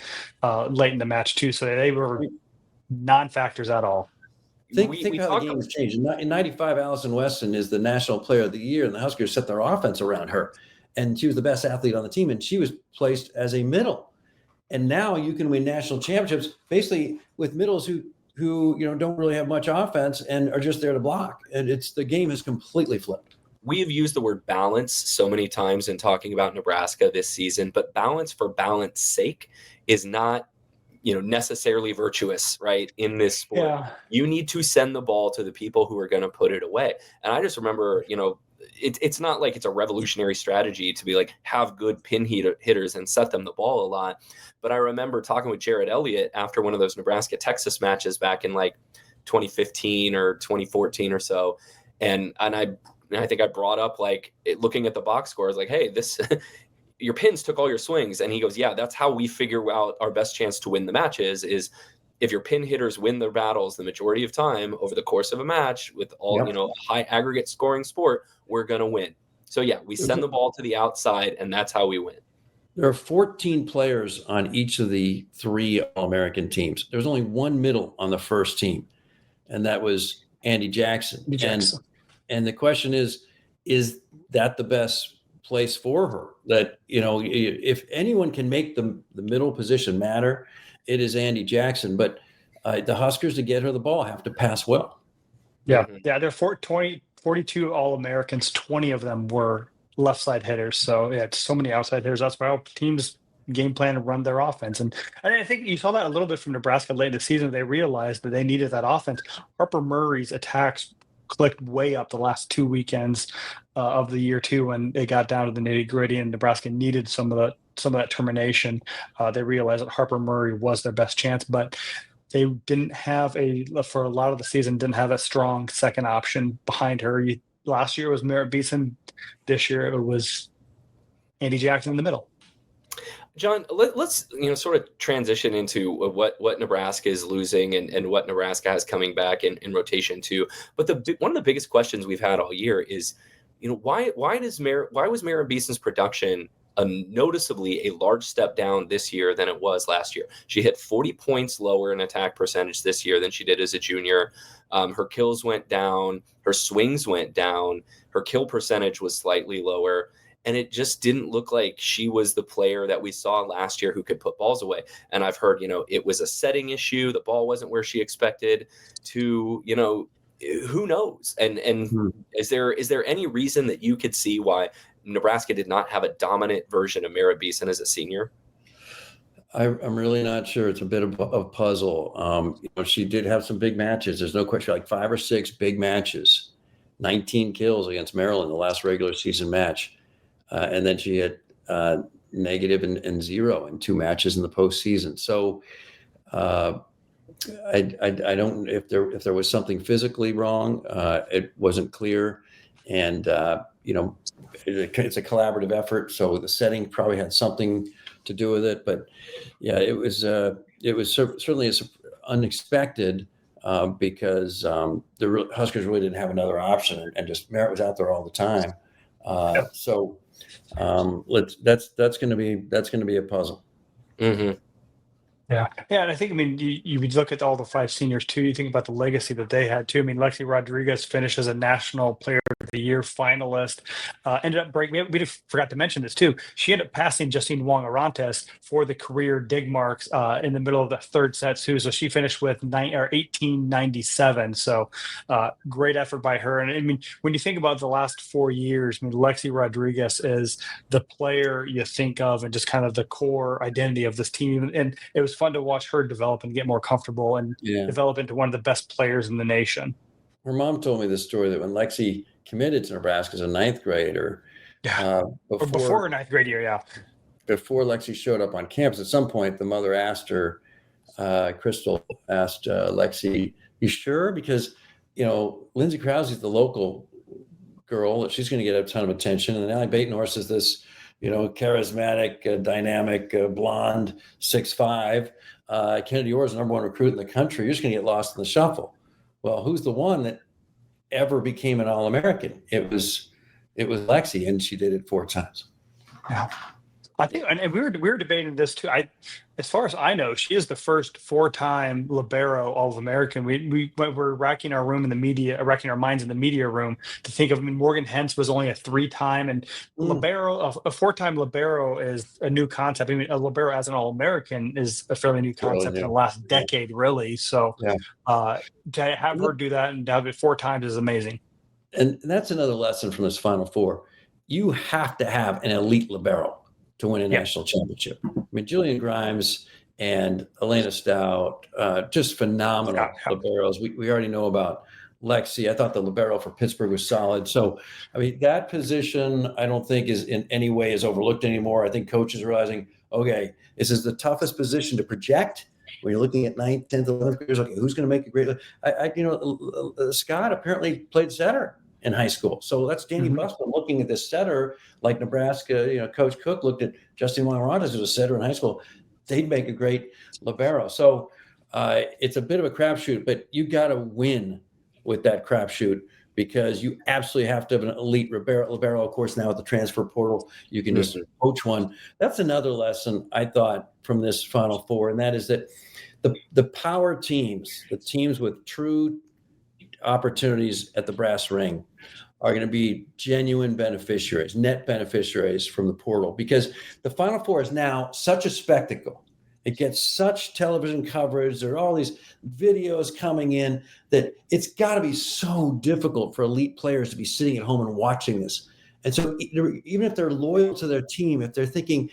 late in the match too, so they were non-factors at all. Think how the game has changed. In '95, Allison Weston is the National Player of the Year, and the Huskers set their offense around her, and she was the best athlete on the team, and she was placed as a middle. And now you can win national championships basically with middles who don't really have much offense and are just there to block. And the game has completely flipped. We have used the word balance so many times in talking about Nebraska this season, but balance for balance sake is not, necessarily virtuous, right? In this sport, you need to send the ball to the people who are going to put it away. And I just remember, it's not like it's a revolutionary strategy to be like, have good pin hitters and set them the ball a lot. But I remember talking with Jared Elliott after one of those Nebraska-Texas matches back in like 2015 or 2014 or so. And I think I brought up looking at the box score, I was like, hey, this your pins took all your swings. And he goes, yeah, that's how we figure out our best chance to win the matches is if your pin hitters win their battles the majority of time over the course of a match with all, high aggregate scoring sport, we're going to win. So yeah, we send the ball to the outside and that's how we win. There are 14 players on each of the 3 All-American teams. There's only one middle on the first team, and that was Andy Jackson. And the question is that the best place for her? That, if anyone can make the middle position matter, it is Andy Jackson. But the Huskers, to get her the ball, have to pass well. Yeah, they're 42 All-Americans. 20 of them were left side hitters. So it's so many outside hitters. That's why all teams game plan to run their offense. And I think you saw that a little bit from Nebraska late in the season. They realized that they needed that offense. Harper Murray's attacks clicked way up the last 2 weekends of the year too, when they got down to the nitty gritty and Nebraska needed some of that termination. They realized that Harper Murray was their best chance, but they didn't have for a lot of the season, didn't have a strong second option behind her. Last year it was Mirabeson. This year it was Andy Jackson in the middle. John, let's sort of transition into what Nebraska is losing and what Nebraska has coming back in rotation too. But one of the biggest questions we've had all year is, why was Mirabeson's production noticeably a large step down this year than it was last year? She hit 40 points lower in attack percentage this year than she did as a junior. Her kills went down, her swings went down, her kill percentage was slightly lower. And it just didn't look like she was the player that we saw last year who could put balls away. And I've heard, it was a setting issue. The ball wasn't where she expected to, who knows? And is there any reason that you could see why Nebraska did not have a dominant version of Mirabeson as a senior? I'm really not sure. It's a bit of a puzzle. She did have some big matches. There's no question, like 5 or 6 big matches, 19 kills against Maryland, the last regular season match. And then she had negative and 0 in 2 matches in the postseason. So I don't, if there was something physically wrong, it wasn't clear. And, it's a collaborative effort. So the setting probably had something to do with it. But yeah, it was certainly unexpected because the Huskers really didn't have another option, and just Merritt was out there all the time. So that's going to be a puzzle. Mm-hmm. Yeah. And I think, you would look at all the 5 seniors too. You think about the legacy that they had too. Lexi Rodriguez finished as a National Player of the Year finalist. Ended up breaking. We forgot to mention this too. She ended up passing Justine Wong-Arantes for the career dig marks in the middle of the third set too. So she finished with 1897. So great effort by her. And when you think about the last 4 years, Lexi Rodriguez is the player you think of and just kind of the core identity of this team. And it was fun to watch her develop and get more comfortable and develop into one of the best players in the nation. Her mom told me this story that when Lexi committed to Nebraska as a 9th grader, before her 9th grade year, before Lexi showed up on campus, at some point the mother asked her, Crystal asked Lexi, "You sure?" Because Lindsay Krause's the local girl; she's going to get a ton of attention, and Allie Batenhorst is this charismatic, dynamic, blonde, 6'5". Kennedy Orr is the #1 recruit in the country. You're just going to get lost in the shuffle. Well, who's the one that ever became an All-American. It was Lexi, and she did it 4 times. Yeah. I think, and we were debating this too. As far as I know, she is the first 4-time libero All-American. We were racking our minds in the media room to think of. I mean, Morgan Hentz was only a 3-time, and libero, a 4-time libero is a new concept. I mean, a libero as an All-American is a fairly new concept in the last decade, really. So, to have her do that and to have it 4 times is amazing. And that's another lesson from this Final Four. You have to have an elite libero to win a national championship. I mean, Jillian Grimes and Elena Stout, just phenomenal liberos. We already know about Lexi. I thought the libero for Pittsburgh was solid. So, I mean, that position I don't think is in any way is overlooked anymore. I think coaches are realizing, okay, this is the toughest position to project. When you're looking at 9th, 10th, 11th graders, okay, who's going to make a great? Scott apparently played setter in high school. So that's Danny Busman looking at this setter like Nebraska, Coach Cook looked at Justin Wong-Rondes as a setter in high school. They'd make a great libero. So it's a bit of a crapshoot, but you got to win with that crapshoot because you absolutely have to have an elite libero. Of course, now with the transfer portal, you can just poach one. That's another lesson I thought from this Final Four, and that is that the power teams, the teams with true opportunities at the brass ring, are going to be genuine beneficiaries, net beneficiaries from the portal, because the Final Four is now such a spectacle. It gets such television coverage. There are all these videos coming in that it's got to be so difficult for elite players to be sitting at home and watching this. And so even if they're loyal to their team, if they're thinking,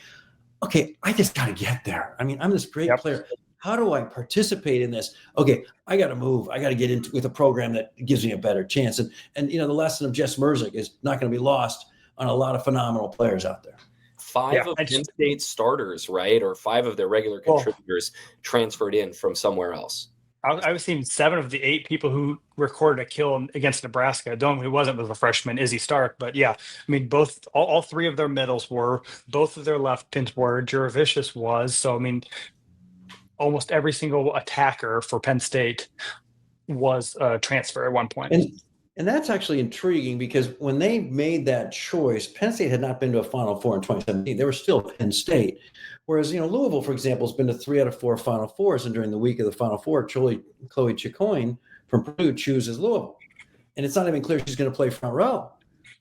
okay, I just got to get there. I mean, I'm this great player. How do I participate in this? Okay, I got to move. I got to get into with a program that gives me a better chance. And the lesson of Jess Merzick is not going to be lost on a lot of phenomenal players out there. 5 of Penn State starters, right, or 5 of their regular contributors transferred in from somewhere else. I was seeing 7 of the 8 people who recorded a kill against Nebraska. The only one who wasn't was a freshman, Izzy Stark. But yeah, I mean, all 3 of their middles were, both of their left pins were, Juravicius was. So I mean, almost every single attacker for Penn State was a transfer at one point. And that's actually intriguing because when they made that choice, Penn State had not been to a Final Four in 2017. They were still Penn State. Whereas, Louisville, for example, has been to 3 out of 4 Final Fours. And during the week of the Final Four, Chloe Chicoian from Purdue chooses Louisville. And it's not even clear she's going to play front row.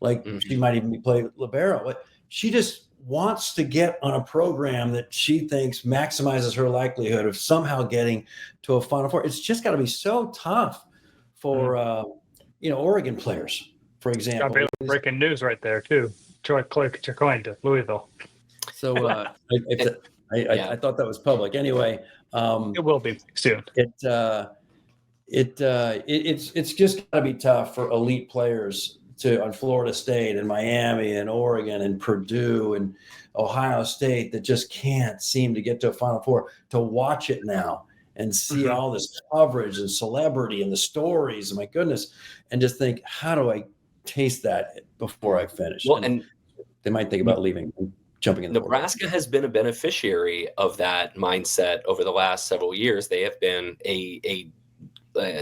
Like she might even play libero. But she just wants to get on a program that she thinks maximizes her likelihood of somehow getting to a Final Four. It's just got to be so tough for, Oregon players, for example. Breaking news right there, too. Chloe Chicoian to Louisville. So I thought that was public. Anyway. It will be soon. It's just got to be tough for elite players on Florida State and Miami and Oregon and Purdue and Ohio State that just can't seem to get to a Final Four to watch it now and see all this coverage and celebrity and the stories. My goodness. And just think, how do I taste that before I finish? Well, and they might think about leaving and jumping in. Nebraska has been a beneficiary of that mindset over the last several years. They have been a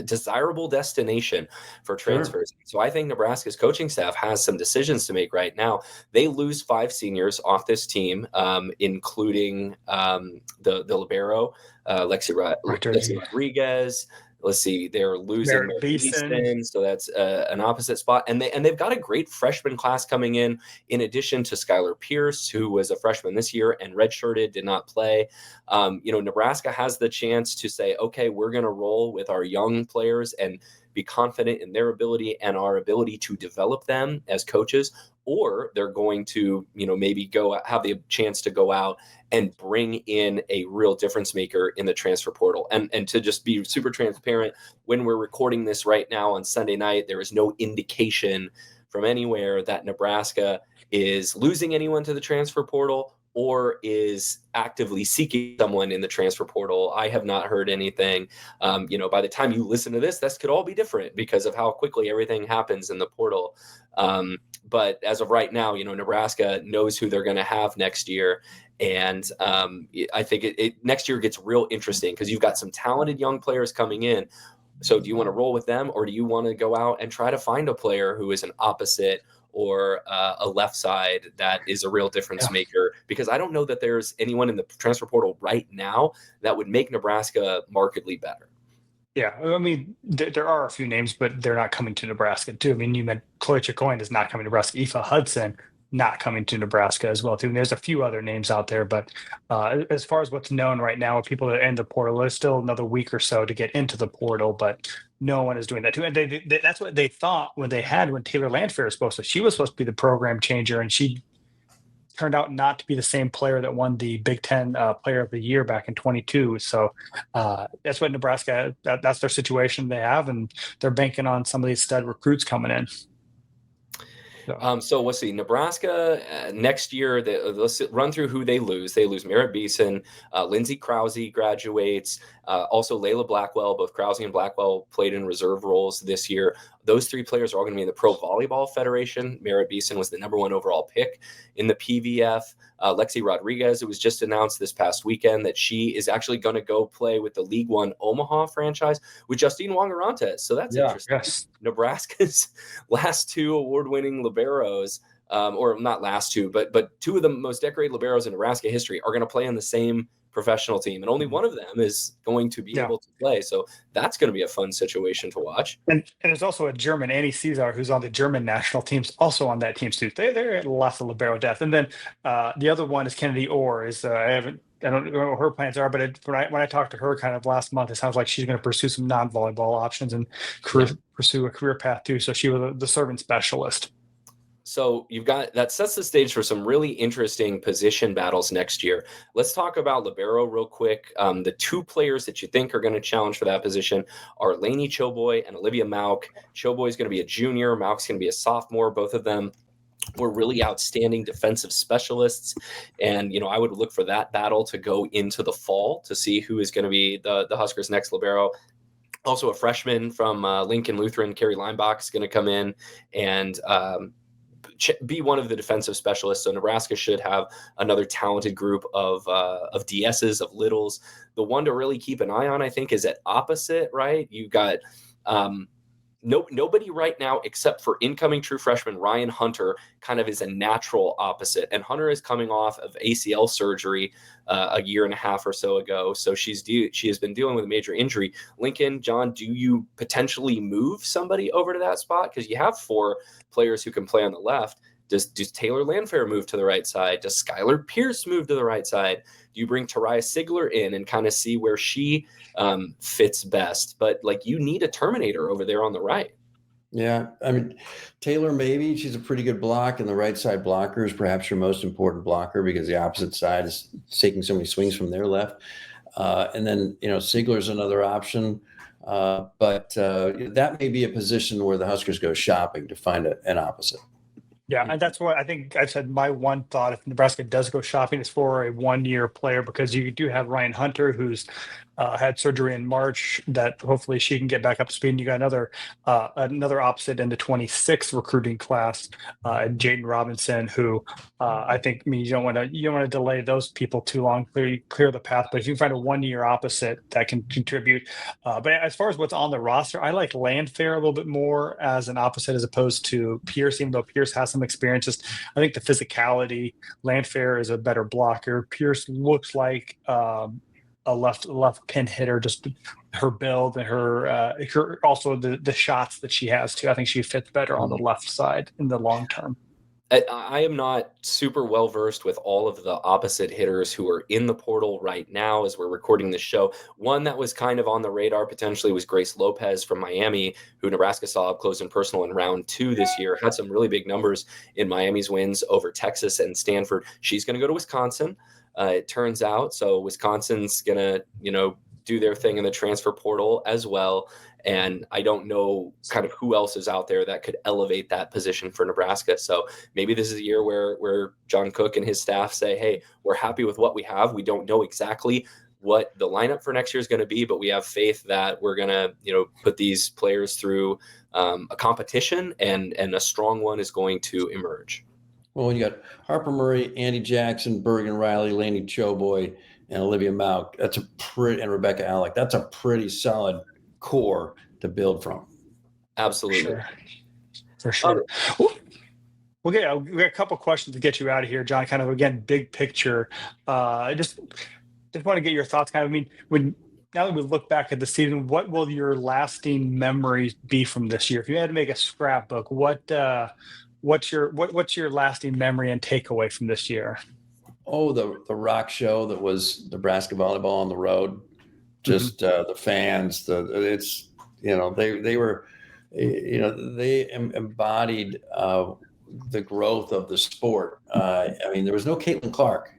desirable destination for transfers. Sure. So I think Nebraska's coaching staff has some decisions to make right now. They lose 5 seniors off this team, including the libero, Lexi Rodriguez. Let's see, they're losing Mirabeson, so that's an opposite spot. And they've got a great freshman class coming in addition to Skylar Pierce, who was a freshman this year and redshirted, did not play. Nebraska has the chance to say, okay, we're going to roll with our young players and be confident in their ability and our ability to develop them as coaches, or they're going to, maybe have the chance to go out and bring in a real difference maker in the transfer portal. And to just be super transparent, when we're recording this right now on Sunday night, there is no indication from anywhere that Nebraska is losing anyone to the transfer portal or is actively seeking someone in the transfer portal. I have not heard anything. By the time you listen to this could all be different because of how quickly everything happens in the portal. But as of right now, Nebraska knows who they're going to have next year. And I think it next year gets real interesting because you've got some talented young players coming in, So do you want to roll with them, or do you want to go out and try to find a player who is an opposite or a left side that is a real difference maker? Because I don't know that there's anyone in the transfer portal right now that would make Nebraska markedly better. Yeah, I mean, there are a few names, but they're not coming to Nebraska too. I mean, you meant Chloe Chicoian is not coming to Nebraska. Aoife Hudson not coming to Nebraska as well too. And there's a few other names out there, but as far as what's known right now, people that end the portal, there's still another week or so to get into the portal, but no one is doing that too. And that's what they thought when Taylor Landfair was supposed to. She was supposed to be the program changer, and she turned out not to be the same player that won the Big Ten Player of the Year back in 22. So that's what Nebraska, that's their situation they have, and they're banking on some of these stud recruits coming in. So let's see. Nebraska next year, let's run through who they lose. They lose Mirabeson, Lindsay Krause graduates, also Layla Blackwell. Both Krause and Blackwell played in reserve roles this year. Those three players are all going to be in the Pro Volleyball Federation. Mirabeson was the #1 overall pick in the PVF. Lexi Rodriguez, it was just announced this past weekend that she is actually going to go play with the League One Omaha franchise with Justine Wongerantes. So that's interesting. Yes. Nebraska's last two award-winning liberos, or not last two, but two of the most decorated liberos in Nebraska history are going to play on the same professional team, and only one of them is going to be able to play. So that's going to be a fun situation to watch. And there's also a German, Annie Caesar, who's on the German national teams, also on that team too. They're at lots of libero depth. And then the other one is Kennedy Orr. I don't know what her plans are, but when I talked to her kind of last month, it sounds like she's going to pursue some non-volleyball options and pursue a career path too. So she was the servant specialist. So that sets the stage for some really interesting position battles next year. Let's talk about libero real quick. The two players that you think are going to challenge for that position are Lainey Choboy and Olivia Mauk. Choboy is going to be a junior. Mauk's going to be a sophomore. Both of them were really outstanding defensive specialists. And, I would look for that battle to go into the fall to see who is going to be the Huskers' next libero. Also a freshman from Lincoln Lutheran, Carrie Leinbach, is going to come in and be one of the defensive specialists. So Nebraska should have another talented group of DSs, of littles. The one to really keep an eye on, I think, is at opposite, right? You've got nobody right now except for incoming true freshman Ryan Hunter kind of is a natural opposite. And Hunter is coming off of ACL surgery a year and a half or so ago. So she has been dealing with a major injury. Lincoln, John, do you potentially move somebody over to that spot? Because you have 4 players who can play on the left. Does Taylor Landfair move to the right side? Does Skylar Pierce move to the right side? Do you bring Tariah Sigler in and kind of see where she fits best? But you need a Terminator over there on the right. Yeah, I mean, Taylor, maybe she's a pretty good block, and the right side blocker is perhaps your most important blocker because the opposite side is taking so many swings from their left. And then, Sigler's another option. But that may be a position where the Huskers go shopping to find an opposite. Yeah, and that's what I think I said. My one thought, if Nebraska does go shopping, is for a one-year player, because you do have Ryan Hunter, who's had surgery in March, that hopefully she can get back up to speed. And you got another opposite in the 26th recruiting class, Jaden Robinson, who I think you don't want to delay those people too long, clear the path. But if you can find a one-year opposite that can contribute. But as far as what's on the roster, I like Landfair a little bit more as an opposite as opposed to Pierce, even though Pierce has some experience. Just I think the physicality, Landfair is a better blocker. Pierce looks like a left pin hitter, just her build and her also the shots that she has too. I think she fits better on the left side in the long term. I am not super well versed with all of the opposite hitters who are in the portal right now as we're recording this show. One that was kind of on the radar potentially was Grace Lopez from Miami, who Nebraska saw up close and personal in round 2 this year. Had some really big numbers in Miami's wins over Texas and Stanford. She's going to go to Wisconsin, it turns out. So Wisconsin's going to, do their thing in the transfer portal as well. And I don't know kind of who else is out there that could elevate that position for Nebraska. So maybe this is a year where John Cook and his staff say, hey, we're happy with what we have. We don't know exactly what the lineup for next year is going to be, but we have faith that we're going to, put these players through a competition and a strong one is going to emerge. Well, when you got Harper Murray, Andy Jackson, Bergen Riley, Lainey Choboy, and Olivia Mauk, and Rebecca Alec, that's a pretty solid core to build from. Absolutely. For sure. We got a couple questions to get you out of here, John. Kind of, again, big picture. Just want to get your thoughts. Kind of, I mean, now that we look back at the season, what will your lasting memories be from this year? If you had to make a scrapbook, what's your lasting memory and takeaway from this year? Oh, the rock show that was Nebraska volleyball on the road. Just the fans. They were, they embodied the growth of the sport. I mean, there was no Caitlin Clark.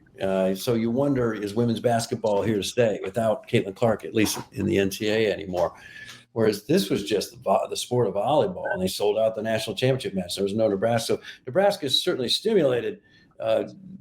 So you wonder, is women's basketball here to stay without Caitlin Clark, at least in the NCAA anymore? Whereas this was just the sport of volleyball, and they sold out the national championship match. There was no Nebraska. So Nebraska certainly stimulated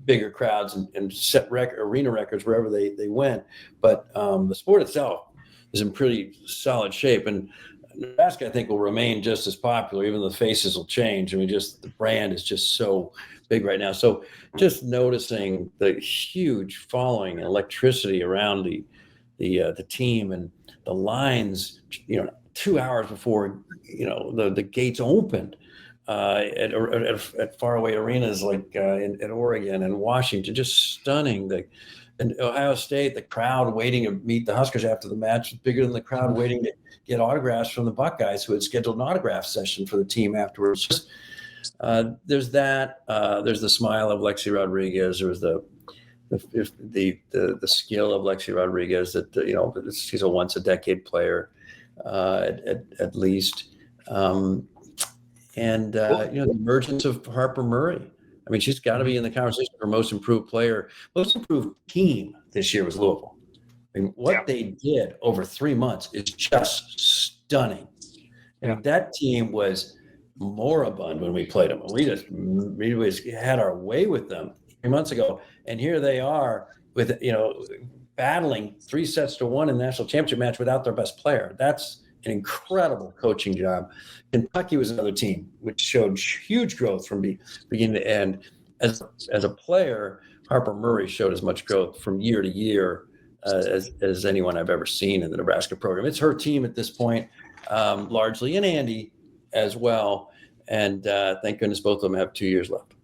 bigger crowds and set arena records wherever they went. But the sport itself is in pretty solid shape. And Nebraska, I think, will remain just as popular, even though the faces will change. I mean, just the brand is just so big right now. So just noticing the huge following and electricity around the team and the lines, 2 hours before, the gates opened at faraway arenas like in Oregon and Washington, just stunning. In Ohio State, the crowd waiting to meet the Huskers after the match was bigger than the crowd waiting to get autographs from the Buckeyes, who had scheduled an autograph session for the team afterwards. Just there's that. There's the smile of Lexi Rodriguez. There was the skill of Lexi Rodriguez. That she's a once a decade player, at least. The emergence of Harper Murray. I mean, she's got to be in the conversation for most improved player. Most improved team this year was Louisville. I mean, what they did over 3 months is just stunning. And that team was moribund when we played them. We had our way with them 3 months ago. And here they are with, battling 3-1 in the national championship match without their best player. That's an incredible coaching job. Kentucky was another team which showed huge growth from beginning to end. As a player, Harper Murray showed as much growth from year to year as anyone I've ever seen in the Nebraska program. It's her team at this point, largely, and Andy as well. And thank goodness both of them have 2 years left.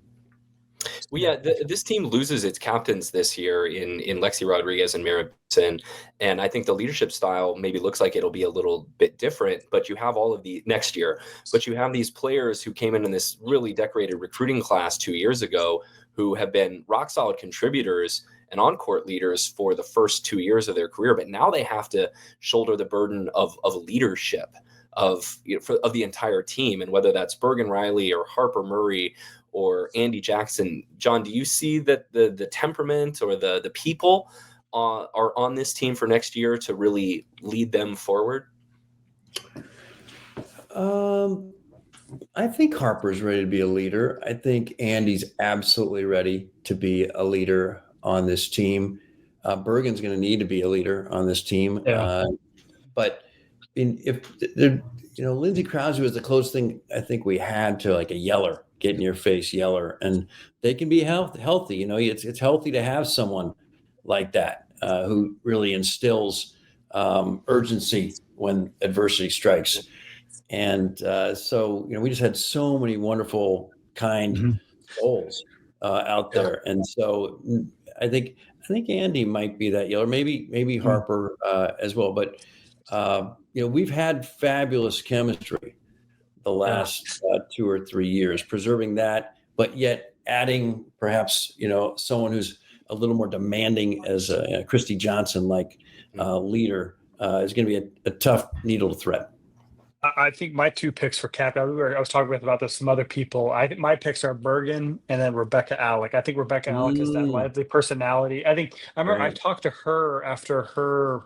Well, this team loses its captains this year in Lexi Rodriguez and Mirabeson, and I think the leadership style maybe looks like it'll be a little bit different. But you have all of the next year. But you have these players who came in this really decorated recruiting class 2 years ago, who have been rock solid contributors and on-court leaders for the first 2 years of their career. But now they have to shoulder the burden of leadership of the entire team, and whether that's Bergen Riley or Harper Murray or Andy Jackson. John, do you see that the temperament or the people are on this team for next year to really lead them forward? I think Harper's ready to be a leader. I think Andy's absolutely ready to be a leader on this team. Bergen's going to need to be a leader on this team. But Lindsay Krause was the closest thing I think we had to like a yeller. Get in your face yeller, and they can be healthy. It's healthy to have someone like that who really instills urgency when adversity strikes. And so we just had so many wonderful, kind souls out there, and so I think Andy might be that yeller, maybe Harper as well. But we've had fabulous chemistry the last 2 or 3 years, preserving that, but yet adding perhaps, someone who's a little more demanding as a Christy Johnson-like leader is going to be a tough needle to thread. I think my 2 picks for captain, I was talking with about this, some other people. I think my picks are Bergen and then Rebecca Alec. I think Rebecca Alec is that lively personality. I remember I talked to her after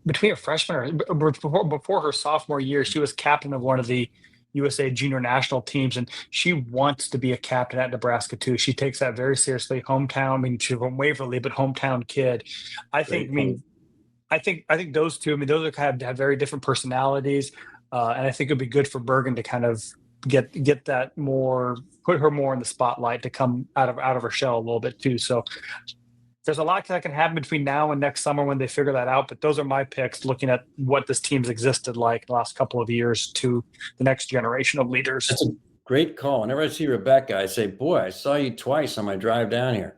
between her freshman or before her sophomore year. She was captain of one of the USA junior national teams, and she wants to be a captain at Nebraska too. She takes that very seriously. Hometown, she's from Waverly, but hometown kid. I think those two, those are kind of have very different personalities. And I think it'd be good for Bergen to kind of get that more, put her more in the spotlight, to come out of her shell a little bit too. So there's a lot that can happen between now and next summer when they figure that out. But those are my picks, looking at what this team's existed like the last couple of years to the next generation of leaders. That's a great call. Whenever I see Rebecca, I say, boy, I saw you twice on my drive down here.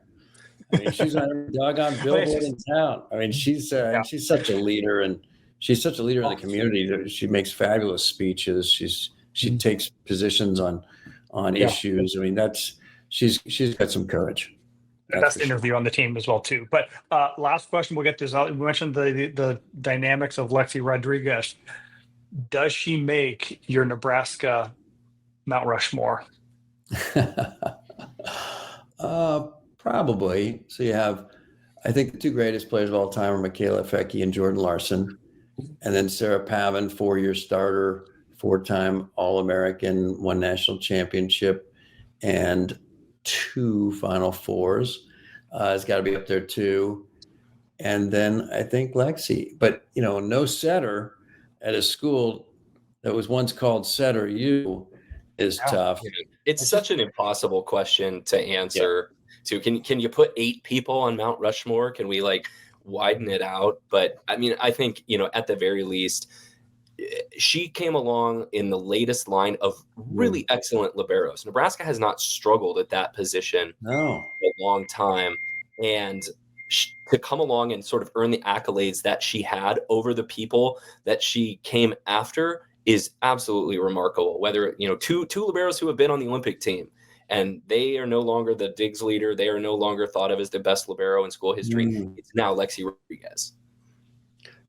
I mean, she's on every doggone billboard in town. I mean, she's such a leader, and she's such a leader in the community. She makes fabulous speeches. She takes positions on issues. I mean, she's got some courage. Best interview on the team as well too. But last question, we'll get this out. We mentioned the dynamics of Lexi Rodriguez. Does she make your Nebraska Mount Rushmore? Probably. So you have, I think the two greatest players of all time are Michaela Fecke and Jordan Larson. And then Sarah Pavin, 4-year starter, 4-time All-American, 1 national championship, and 2 Final Fours. Has got to be up there too. And then I think Lexi, but no setter at a school that was once called Setter U is tough. It's such an impossible question to answer. Can you put 8 people on Mount Rushmore? Can we widen it out? But I mean, I think, at the very least, she came along in the latest line of really excellent liberos. Nebraska has not struggled at that position for a long time. And to come along and sort of earn the accolades that she had over the people that she came after is absolutely remarkable. Whether, two liberos who have been on the Olympic team, and they are no longer the Diggs leader. They are no longer thought of as the best libero in school history. It's now Lexi Rodriguez.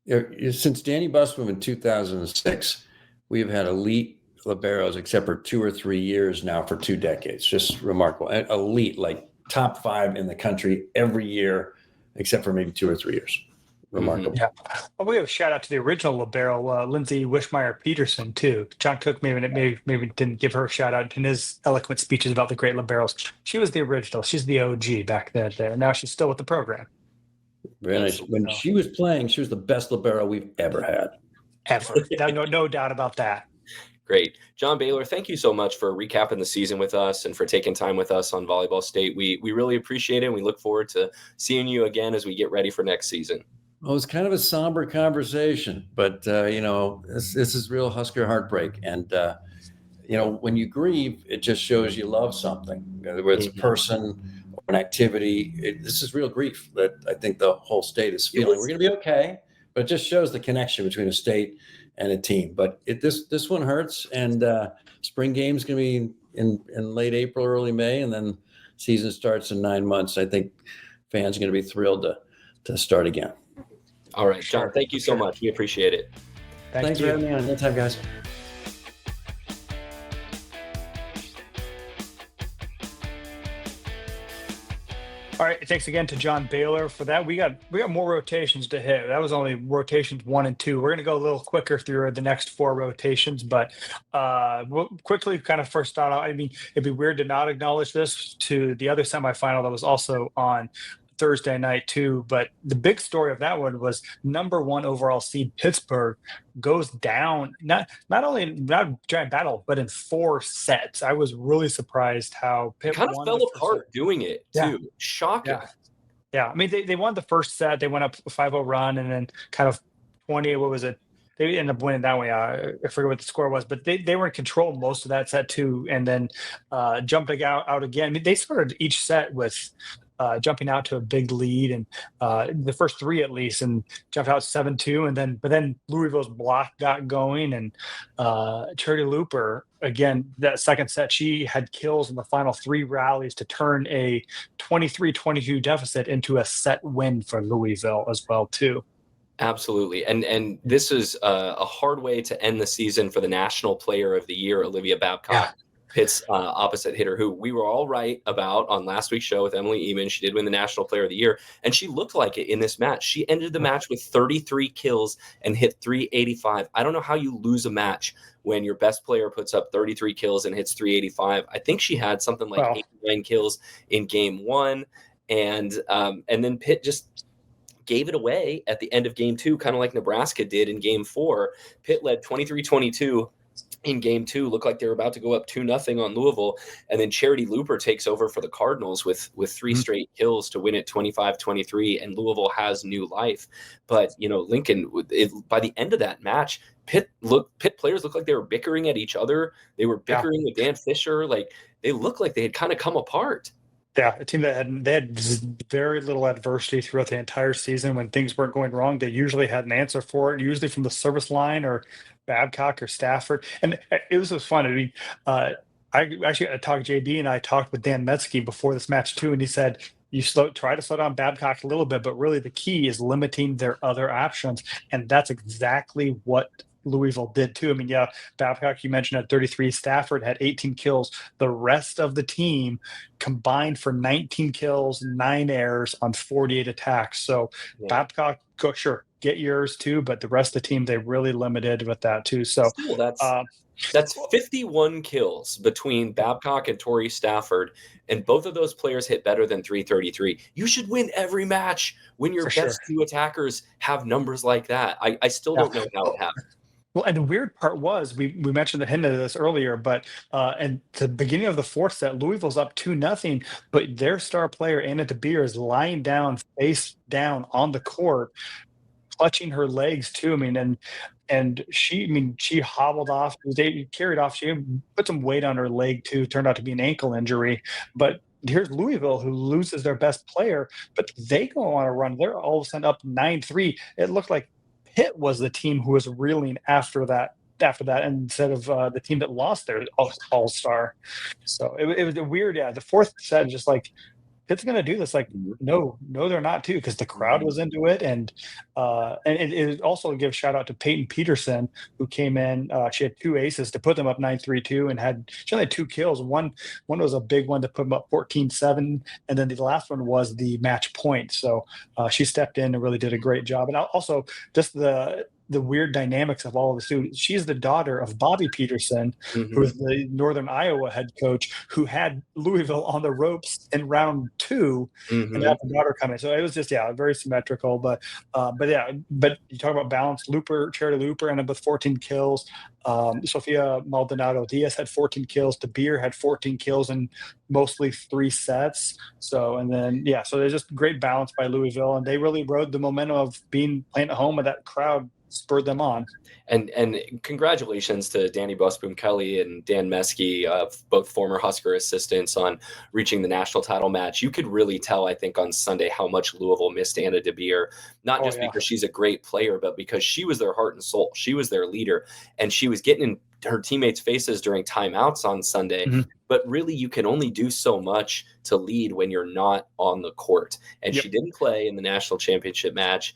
Since Danny Busman in 2006, we have had elite liberos, except for 2 or 3 years now for 2 decades. Just remarkable. Elite, like top 5 in the country every year, except for maybe 2 or 3 years. Remarkable. Yeah. Well, we have a shout out to the original libero, Lindsay Wishmeyer-Peterson too. John Cook maybe didn't give her a shout out in his eloquent speeches about the great liberos. She was the original. She's the OG back then. There. Now she's still with the program. Very nice. When she was playing, she was the best libero we've ever had. Ever. No doubt about that. Great. John Baylor, thank you so much for recapping the season with us and for taking time with us on Volleyball State. We really appreciate it. And we look forward to seeing you again as we get ready for next season. Well, it's kind of a somber conversation, but, this is real Husker heartbreak. And, when you grieve, it just shows you love something, whether it's a person or an activity. This is real grief that I think the whole state is feeling. We're going to be okay, but it just shows the connection between a state and a team. But this one hurts, and spring game's going to be in late April, early May, and then season starts in 9 months. I think fans are going to be thrilled to start again. All right, John, thank you so much. We appreciate it. Thanks for having me on. Anytime, guys. All right, thanks again to John Baylor for that. We got more rotations to hit. That was only rotations 1 and 2. We're going to go a little quicker through the next 4 rotations, but we'll quickly kind of first start out. I mean, it'd be weird to not acknowledge this to the other semifinal that was also on Thursday night too, but the big story of that one was number 1 overall seed Pittsburgh goes down not giant battle, but in 4 sets. I was really surprised how Pitt kind of fell apart doing it too. Yeah. Shocking. Yeah. I mean, they won the first set. They went up a 5-0 run, and then kind of 20. What was it? They ended up winning that way. I forget what the score was, but they were in control most of that set too, and then jumping out again. I mean, they started each set with jumping out to a big lead, and the first 3 at least, and jumped out 7-2, but then Louisville's block got going, and Charity Looper again, that second set, she had kills in the final 3 rallies to turn a 23-22 deficit into a set win for Louisville as well too. Absolutely. And this is a hard way to end the season for the National Player of the Year, Olivia Babcock. Yeah. Pitt's opposite hitter, who we were all right about on last week's show with Emily Eamon. She did win the National Player of the Year, and she looked like it in this match. She ended the match with 33 kills and hit 385. I don't know how you lose a match when your best player puts up 33 kills and hits 385. I think she had something like 89 kills in game 1, and then Pitt just gave it away at the end of game 2, kind of like Nebraska did in game 4. Pitt led 23-22. in game 2 looked like they were about to go up 2-0 on Louisville. And then Charity Looper takes over for the Cardinals with 3 straight kills to win it 25-23. And Louisville has new life. But, Lincoln, by the end of that match, Pitt players looked like they were bickering at each other. They were bickering with Dan Fisher. Like, they looked like they had kind of come apart. Yeah, a team that had very little adversity throughout the entire season. When things weren't going wrong, they usually had an answer for it, usually from the service line or Babcock or Stafford. And it was so fun. I mean, I talked JB and I talked with Dan Metzke before this match too, and he said, try to slow down Babcock a little bit, but really the key is limiting their other options, and that's exactly what Louisville did too. I mean, Babcock, you mentioned, at 33. Stafford had 18 kills. The rest of the team combined for 19 kills, 9 errors on 48 attacks. So Babcock, get yours too, but the rest of the team, they really limited with that too. So still, that's 51 kills between Babcock and Torrey Stafford, and both of those players hit better than 333. You should win every match when your best 2 attackers have numbers like that. I still don't know how it happened. Well, and the weird part was, we mentioned the hint of this earlier, but at the beginning of the 4th set, Louisville's up 2-0, but their star player, Anna DeBeer, is lying down, face down on the court, clutching her legs too. I mean, and she hobbled off. They carried off. She put some weight on her leg too. Turned out to be an ankle injury. But here's Louisville, who loses their best player, but they go on a run. They're all of a sudden up 9-3. It looked like Pitt was the team who was reeling after that, instead of the team that lost their all-star. So it was a weird, the 4th set, just like, Pitt's going to do this. Like, no, they're not too, because the crowd was into it. And it also gives shout out to Peyton Peterson, who came in. She had 2 aces to put them up 9-3-2, and she only had 2 kills. One was a big one to put them up 14-7, and then the last one was the match point. So she stepped in and really did a great job. And also just the weird dynamics of all of this. She's the daughter of Bobby Peterson, who is the Northern Iowa head coach, who had Louisville on the ropes in round 2, and had the daughter come in. So it was just very symmetrical. But you talk about balance. Charity Looper ended up with 14 kills. Sofia Maldonado Diaz had 14 kills. DeBeer had 14 kills in mostly 3 sets. So there's just great balance by Louisville, and they really rode the momentum of playing at home, and that crowd spurred them on. And congratulations to Danny Busboom-Kelly and Dan Metzke, both former Husker assistants, on reaching the national title match. You could really tell, I think, on Sunday how much Louisville missed Anna DeBeer, not just because she's a great player, but because she was their heart and soul. She was their leader, and she was getting in her teammates' faces during timeouts on Sunday. But really, you can only do so much to lead when you're not on the court. And she didn't play in the national championship match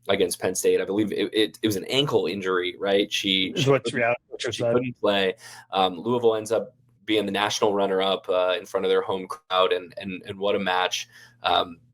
against Penn State. I believe it was an ankle injury, right? She couldn't play. Louisville ends up being the national runner-up in front of their home crowd, and what a match.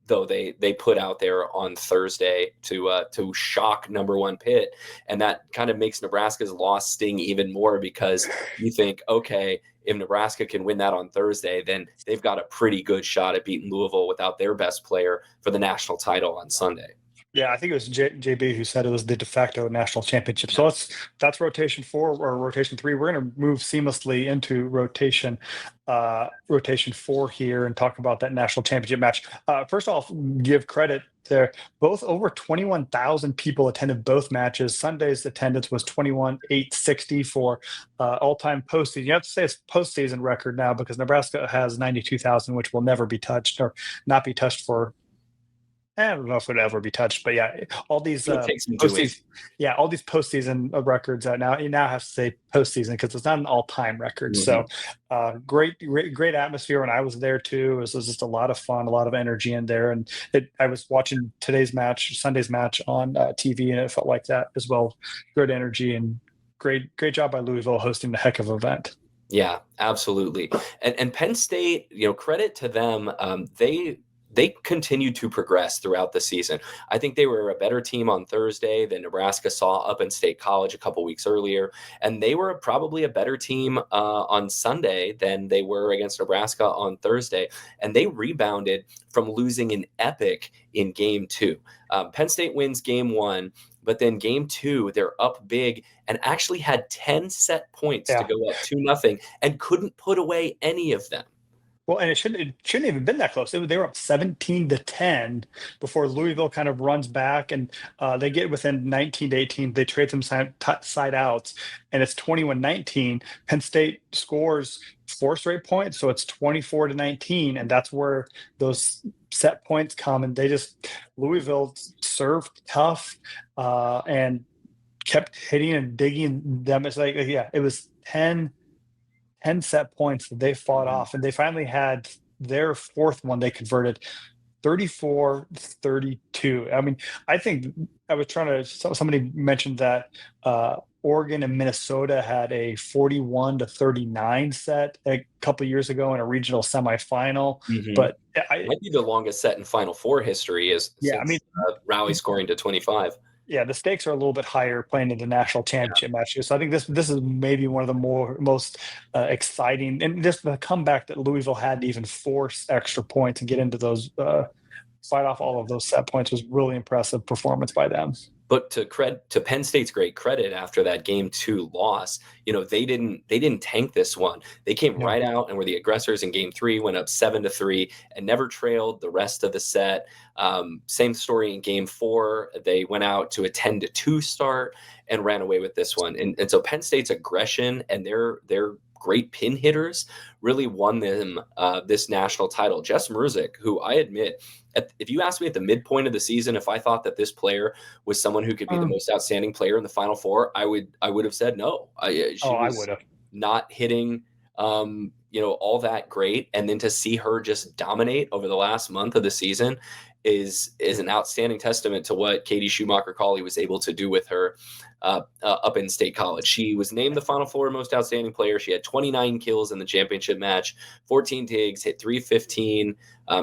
Though they put out there on Thursday to shock number 1 Pitt. And that kind of makes Nebraska's loss sting even more, because you think, okay, if Nebraska can win that on Thursday, then they've got a pretty good shot at beating Louisville without their best player for the national title on Sunday. Yeah, I think it was JB who said it was the de facto national championship. So that's rotation 4 or rotation 3. We're going to move seamlessly into rotation 4 here and talk about that national championship match. First off, give credit there. Both over 21,000 people attended both matches. Sunday's attendance was 21,860 for all-time postseason. You have to say it's postseason record now, because Nebraska has 92,000, which will never be touched, or not be touched for. I don't know if it would ever be touched, but all these postseason, all these postseason records now you now have to say postseason, because it's not an all-time record. So great atmosphere when I was there too. It was just a lot of fun, a lot of energy in there, and I was watching Sunday's match on TV, and it felt like that as well. Good energy and great job by Louisville hosting the heck of an event. Yeah, absolutely. And Penn State, credit to them. They continued to progress throughout the season. I think they were a better team on Thursday than Nebraska saw up in State College a couple weeks earlier. And they were probably a better team on Sunday than they were against Nebraska on Thursday. And they rebounded from losing an epic in game 2. Penn State wins game 1. But then game 2, they're up big and actually had 10 set points to go up 2-0 and couldn't put away any of them. Well, and it shouldn't even been that close. They were up 17-10 before Louisville kind of runs back, and they get within 19-18. They trade some side outs, and it's 21-19. Penn State scores 4 straight points, so it's 24-19, and that's where those set points come. And Louisville served tough and kept hitting and digging them. It's like, it was 10 set points that they fought off, and they finally had their 4th one. They converted 34-32. I mean, I think I was somebody mentioned that Oregon and Minnesota had a 41-39 set a couple of years ago in a regional semifinal. But it might be the longest set in Final Four history Rowley scoring to 25. Yeah, the stakes are a little bit higher playing in the national championship matches. So I think this is maybe one of the most exciting, and just the comeback that Louisville had to even force extra points and get into those fight off all of those set points was really impressive performance by them. But to Penn State's great credit, after that game 2 loss, they didn't tank this one. They came right out and were the aggressors in game 3, went up 7-3 and never trailed the rest of the set. Same story in game 4. They went out to a 10-2 start and ran away with this one. And so Penn State's aggression and their great pin hitters really won them this national title. Jess Mrzik, who I admit, if you asked me at the midpoint of the season if I thought that this player was someone who could be the most outstanding player in the Final Four, I would have said no. I would have not hitting all that great, and then to see her just dominate over the last month of the season is an outstanding testament to what Katie Schumacher-Cawley was able to do with her up in State College. She was named the Final Four most outstanding player. She had 29 kills in the championship match, 14 digs, hit .315.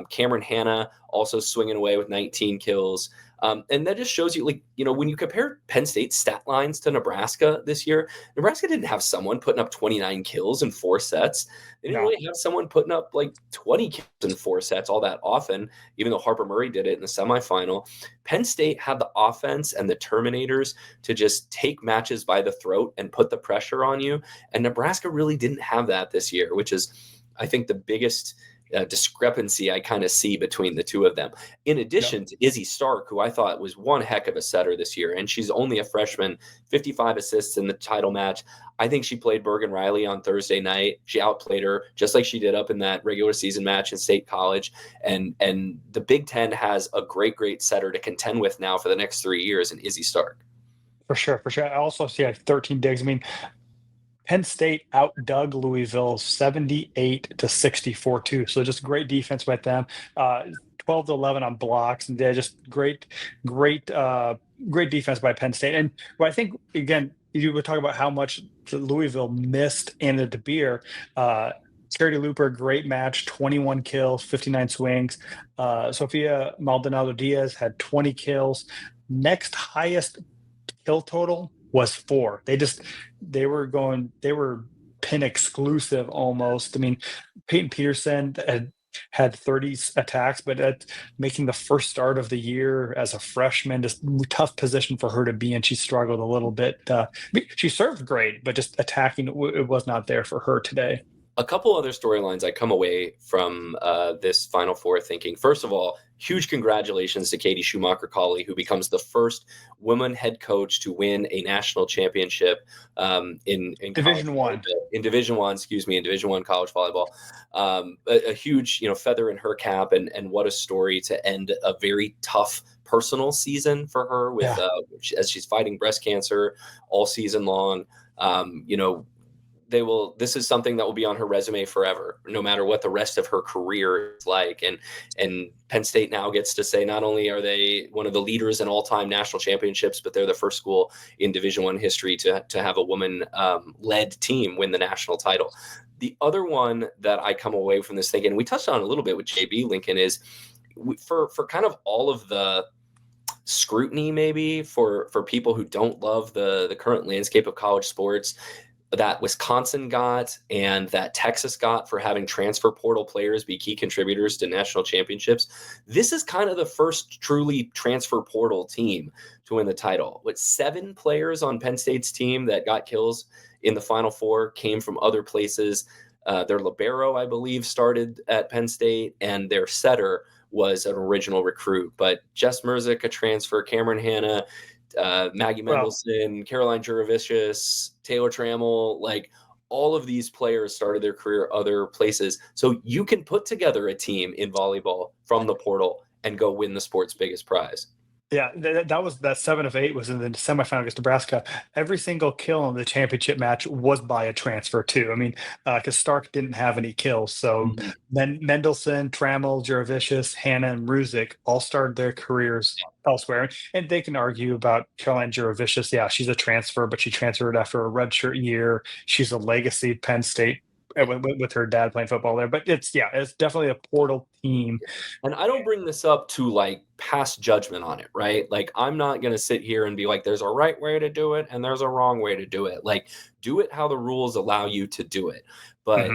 Cameron Hanna also swinging away with 19 kills. And that just shows you, when you compare Penn State's stat lines to Nebraska this year, Nebraska didn't have someone putting up 29 kills in 4 sets. They didn't really have someone putting up 20 kills in 4 sets all that often, even though Harper Murray did it in the semifinal. Penn State had the offense and the Terminators to just take matches by the throat and put the pressure on you. And Nebraska really didn't have that this year, which is, I think, the biggest discrepancy I kind of see between the two of them. In addition to Izzy Stark, who I thought was one heck of a setter this year, and she's only a freshman, 55 assists in the title match. I think she played Bergen Riley on Thursday night. She outplayed her just like she did up in that regular season match in State College. And the Big Ten has a great setter to contend with now for the next 3 years in Izzy Stark. For sure. I also see 13 digs. I mean, Penn State outdug Louisville 78-64 too. So just great defense by them. 12-11 on blocks, and they're just great defense by Penn State. And I think, again, you were talking about how much Louisville missed Anna DeBeer. Charity Looper, great match, 21 kills, 59 swings. Sofia Maldonado Diaz had 20 kills. Next highest kill total was 4. They were pin exclusive almost. I mean, Peyton Peterson had 30 attacks, but that's making the first start of the year as a freshman, just tough position for her to be in. She struggled a little bit. She served great, but just attacking, it was not there for her today. A couple other storylines I come away from this Final Four thinking. First of all, huge congratulations to Katie Schumacher-Cawley, who becomes the first woman head coach to win a national championship in Division One. In Division One college volleyball. A huge feather in her cap, and what a story to end a very tough personal season for her with as she's fighting breast cancer all season long. This is something that will be on her resume forever, no matter what the rest of her career is like. And Penn State now gets to say, not only are they one of the leaders in all-time national championships, but they're the first school in Division I history to have a woman led team win the national title. The other one that I come away from this thinking, we touched on a little bit with JB Lincoln, is for kind of all of the scrutiny, maybe for people who don't love the current landscape of college sports, that Wisconsin got and that Texas got for having transfer portal players be key contributors to national championships. This is kind of the first truly transfer portal team to win the title. With 7 players on Penn State's team that got kills in the Final Four came from other places. Their libero, I believe, started at Penn State, and their setter was an original recruit. But Jess Merzick, a transfer, Cameron Hanna, Maggie Mendelson, Caroline Juravicius, Taylor Trammell, like all of these players started their career other places. So you can put together a team in volleyball from the portal and go win the sport's biggest prize. Yeah, that was that 7 of 8 was in the semifinal against Nebraska. Every single kill in the championship match was by a transfer too. I mean, because Stark didn't have any kills, so Mendelson, Trammell, Juravicius, Hanna, and Ruzick all started their careers elsewhere. And they can argue about Caroline Juravicius. Yeah, she's a transfer, but she transferred after a redshirt year. She's a legacy Penn State with her dad playing football there. But it's definitely a portal team. And I don't bring this up to like pass judgment on it, right? Like, I'm not going to sit here and be like, there's a right way to do it and there's a wrong way to do it. Like, do it how the rules allow you to do it. But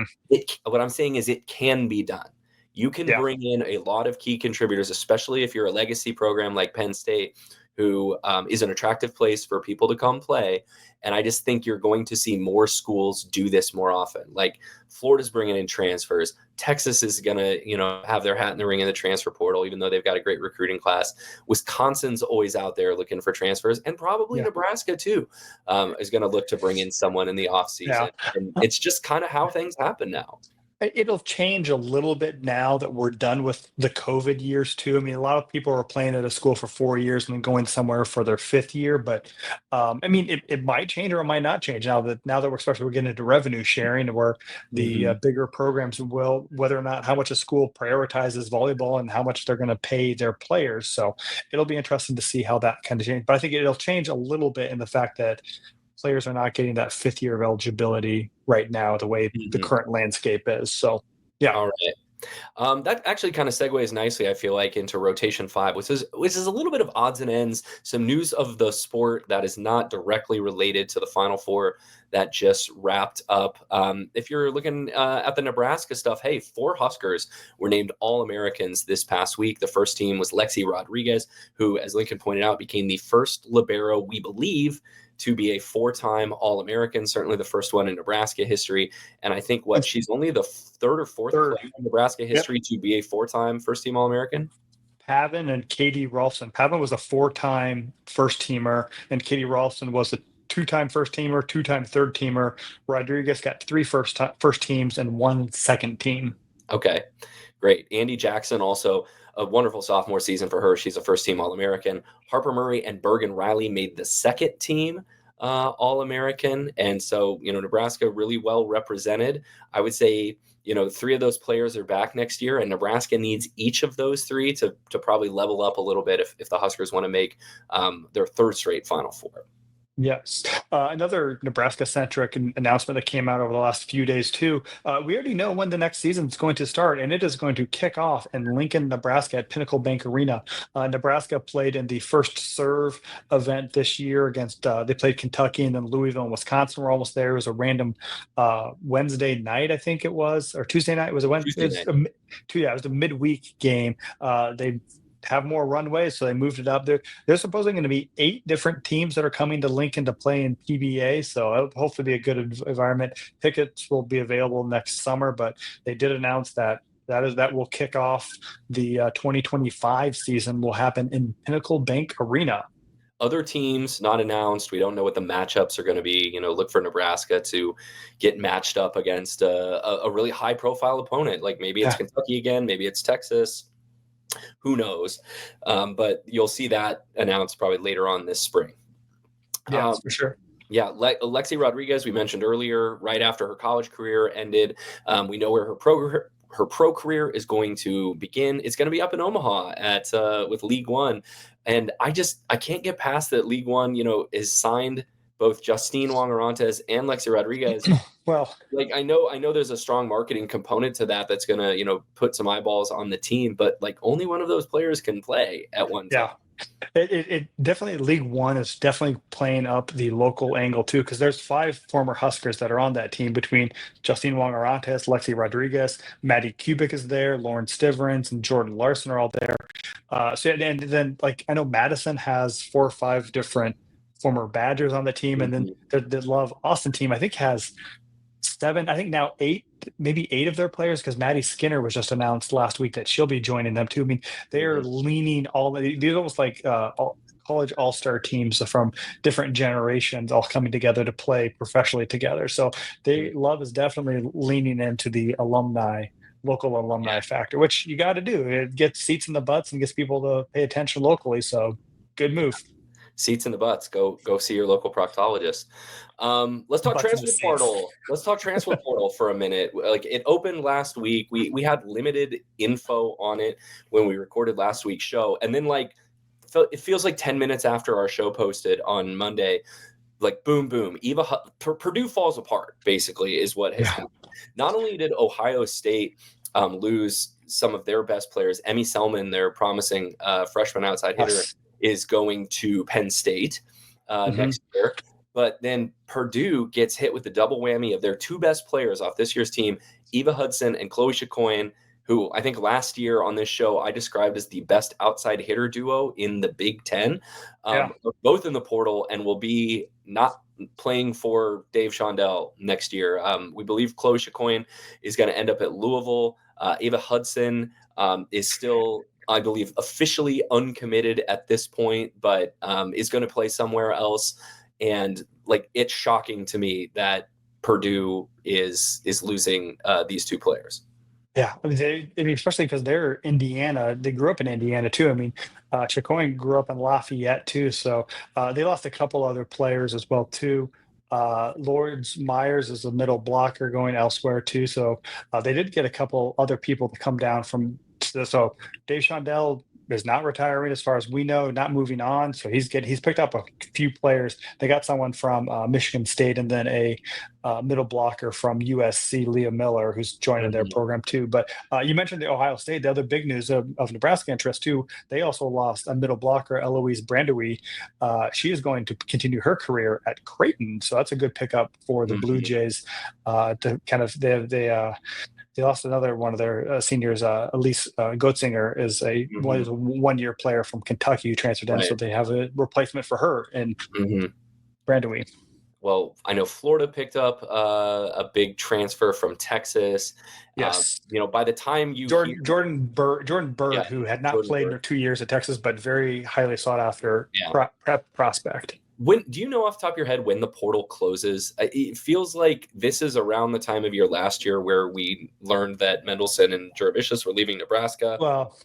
what I'm saying is it can be done. You can bring in a lot of key contributors, especially if you're a legacy program like Penn State, who is an attractive place for people to come play. And I just think you're going to see more schools do this more often. Like, Florida's bringing in transfers. Texas is going to, have their hat in the ring in the transfer portal, even though they've got a great recruiting class. Wisconsin's always out there looking for transfers, and probably Nebraska too is going to look to bring in someone in the offseason. Yeah. And it's just kind of how things happen now. It'll change a little bit now that we're done with the COVID years too. I mean, a lot of people are playing at a school for 4 years and then going somewhere for their 5th year. But it might change or it might not change now that we're getting into revenue sharing, where the bigger programs will, whether or not how much a school prioritizes volleyball and how much they're going to pay their players. So it'll be interesting to see how that kind of changes. But I think it'll change a little bit in the fact that players are not getting that 5th year of eligibility right now, the way the current landscape is. So, yeah. All right. That actually kind of segues nicely, I feel like, into rotation 5, which is a little bit of odds and ends, some news of the sport that is not directly related to the Final Four that just wrapped up. If you're looking at the Nebraska stuff, hey, 4 Huskers were named All-Americans this past week. The first team was Lexi Rodriguez, who, as Lincoln pointed out, became the first libero, we believe, to be a 4-time All-American, certainly the first one in Nebraska history. And I think she's only the 3rd or 4th player in Nebraska history to be a 4-time first-team All-American. Pavin and Katie Rolfson. Pavin was a 4-time first-teamer, and Katie Rolfson was a 2-time first-teamer, 2-time third-teamer. Rodriguez got 3 first teams and 1 second team. Okay, great. Andy Jackson also a wonderful sophomore season for her. She's a first-team All-American. Harper Murray and Bergen Riley made the second team All-American. And so, Nebraska really well represented. I would say, 3 of those players are back next year, and Nebraska needs each of those 3 to probably level up a little bit if the Huskers want to make their 3rd straight Final Four. Yes. Another Nebraska-centric announcement that came out over the last few days, too. We already know when the next season is going to start, and it is going to kick off in Lincoln, Nebraska at Pinnacle Bank Arena. Nebraska played in the first serve event this year against, they played Kentucky, and then Louisville and Wisconsin were almost there. It was a random Wednesday night, I think it was, or Tuesday night. It was a Wednesday. It was a midweek game. They have more runways, so they moved it up. There's supposedly going to be 8 different teams that are coming to Lincoln to play in PBA, so it'll hopefully be a good environment. Tickets will be available next summer, but they did announce that will kick off the 2025 season. Will happen in Pinnacle Bank Arena. Other teams not announced. We don't know what the matchups are going to be. Look for Nebraska to get matched up against a really high-profile opponent. Like maybe it's Kentucky again, maybe it's Texas. Who knows? But you'll see that announced probably later on this spring. Yeah, for sure. Yeah, Lexi Rodriguez, we mentioned earlier, right after her college career ended. We know where her pro career is going to begin. It's going to be up in Omaha with League One. And I can't get past that League One, is signed both Justine Wong-Orantes and Lexi Rodriguez. Well, I know there's a strong marketing component to that's going to, put some eyeballs on the team, but only one of those players can play at one time. It definitely, League One is definitely playing up the local angle too, because there's 5 former Huskers that are on that team between Justine Wong-Arantes, Lexi Rodriguez, Maddie Kubik is there, Lauren Stiverins, and Jordan Larson are all there. And then like I know Madison has 4 or 5 different former Badgers on the team, and then the Love Austin team I think has 7, I think now 8, maybe 8 of their players, because Maddie Skinner was just announced last week that she'll be joining them too. I mean, they are leaning these almost like college all-star teams from different generations all coming together to play professionally together. So Love is definitely leaning into the local alumni factor, which you got to do. It gets seats in the butts and gets people to pay attention locally. So good move. Seats in the butts. Go see your local proctologist. Let's talk transfer portal. Let's talk transfer portal for a minute. Like, it opened last week. We had limited info on it when we recorded last week's show, and then like it feels like 10 minutes after our show posted on Monday, like boom, Purdue falls apart. Basically, is what has happened. Not only did Ohio State lose some of their best players, Emmy Selman, their promising freshman outside hitter, is going to Penn State next year. But then Purdue gets hit with the double whammy of their 2 best players off this year's team, Eva Hudson and Chloe Chicoian, who I think last year on this show I described as the best outside hitter duo in the Big Ten. Both in the portal and will be not playing for Dave Shondell next year. We believe Chloe Chicoian is going to end up at Louisville. Eva Hudson is still, I believe, officially uncommitted at this point, but is going to play somewhere else. And like, it's shocking to me that Purdue is losing these 2 players. Yeah, I mean, especially because they're Indiana. They grew up in Indiana too. I mean, Chicoian grew up in Lafayette too, so they lost a couple other players as well too. Lords Myers is a middle blocker going elsewhere too, so they did get a couple other people to come down from. So Dave Shondell is not retiring as far as we know, not moving on. So he's picked up a few players. They got someone from Michigan State, and then a middle blocker from USC, Leah Miller, who's joining their program too. But you mentioned the Ohio State. The other big news of Nebraska interest too, they also lost a middle blocker, Eloise Brandewie. She is going to continue her career at Creighton. So that's a good pickup for the Blue Jays to kind of, they lost another one of their seniors, Elise Goetzinger, is a one-year player from Kentucky who transferred in, so they have a replacement for her in Brandewie. Well, I know Florida picked up a big transfer from Texas. Yes. By the time Jordan Bird, who had not played in 2 years at Texas, but very highly sought after prep prospect. Do you know off the top of your head when the portal closes? It feels like this is around the time of year last year where we learned that Mendelson and Jurevicius were leaving Nebraska. Well,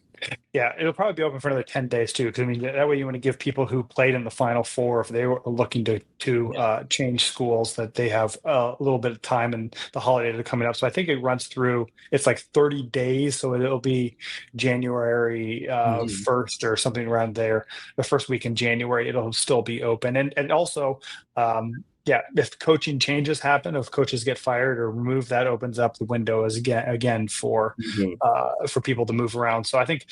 yeah, it'll probably be open for another 10 days too, because I mean that way you want to give people who played in the Final Four, if they were looking to change schools, that they have a little bit of time, and the holidays are coming up. So I think it runs through. It's like 30 days, so it'll be January 1st or something around there. The first week in January, it'll still be open, and also. If coaching changes happen, if coaches get fired or removed, that opens up the window again for people to move around. So I think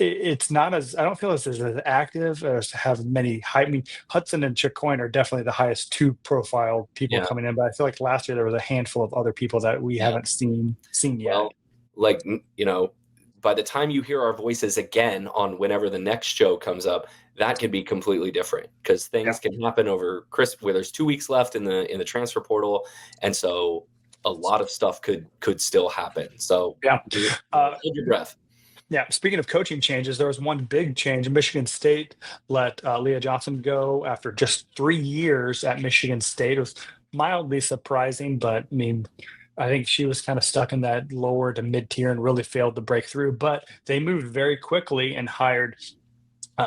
it's not as, I don't feel as active or as have many high. I mean, Hudson and Chicoian are definitely the highest 2 profile people coming in, but I feel like last year there was a handful of other people that we haven't seen yet. Well, by the time you hear our voices again on whenever the next show comes up, that could be completely different, because things can happen over Christmas, where there's 2 weeks left in the transfer portal, and so a lot of stuff could still happen. So hold your breath. Yeah. Speaking of coaching changes, there was one big change. Michigan State let Leah Johnson go after just 3 years at Michigan State. It was mildly surprising, but I mean, I think she was kind of stuck in that lower to mid tier and really failed to break through. But they moved very quickly and hired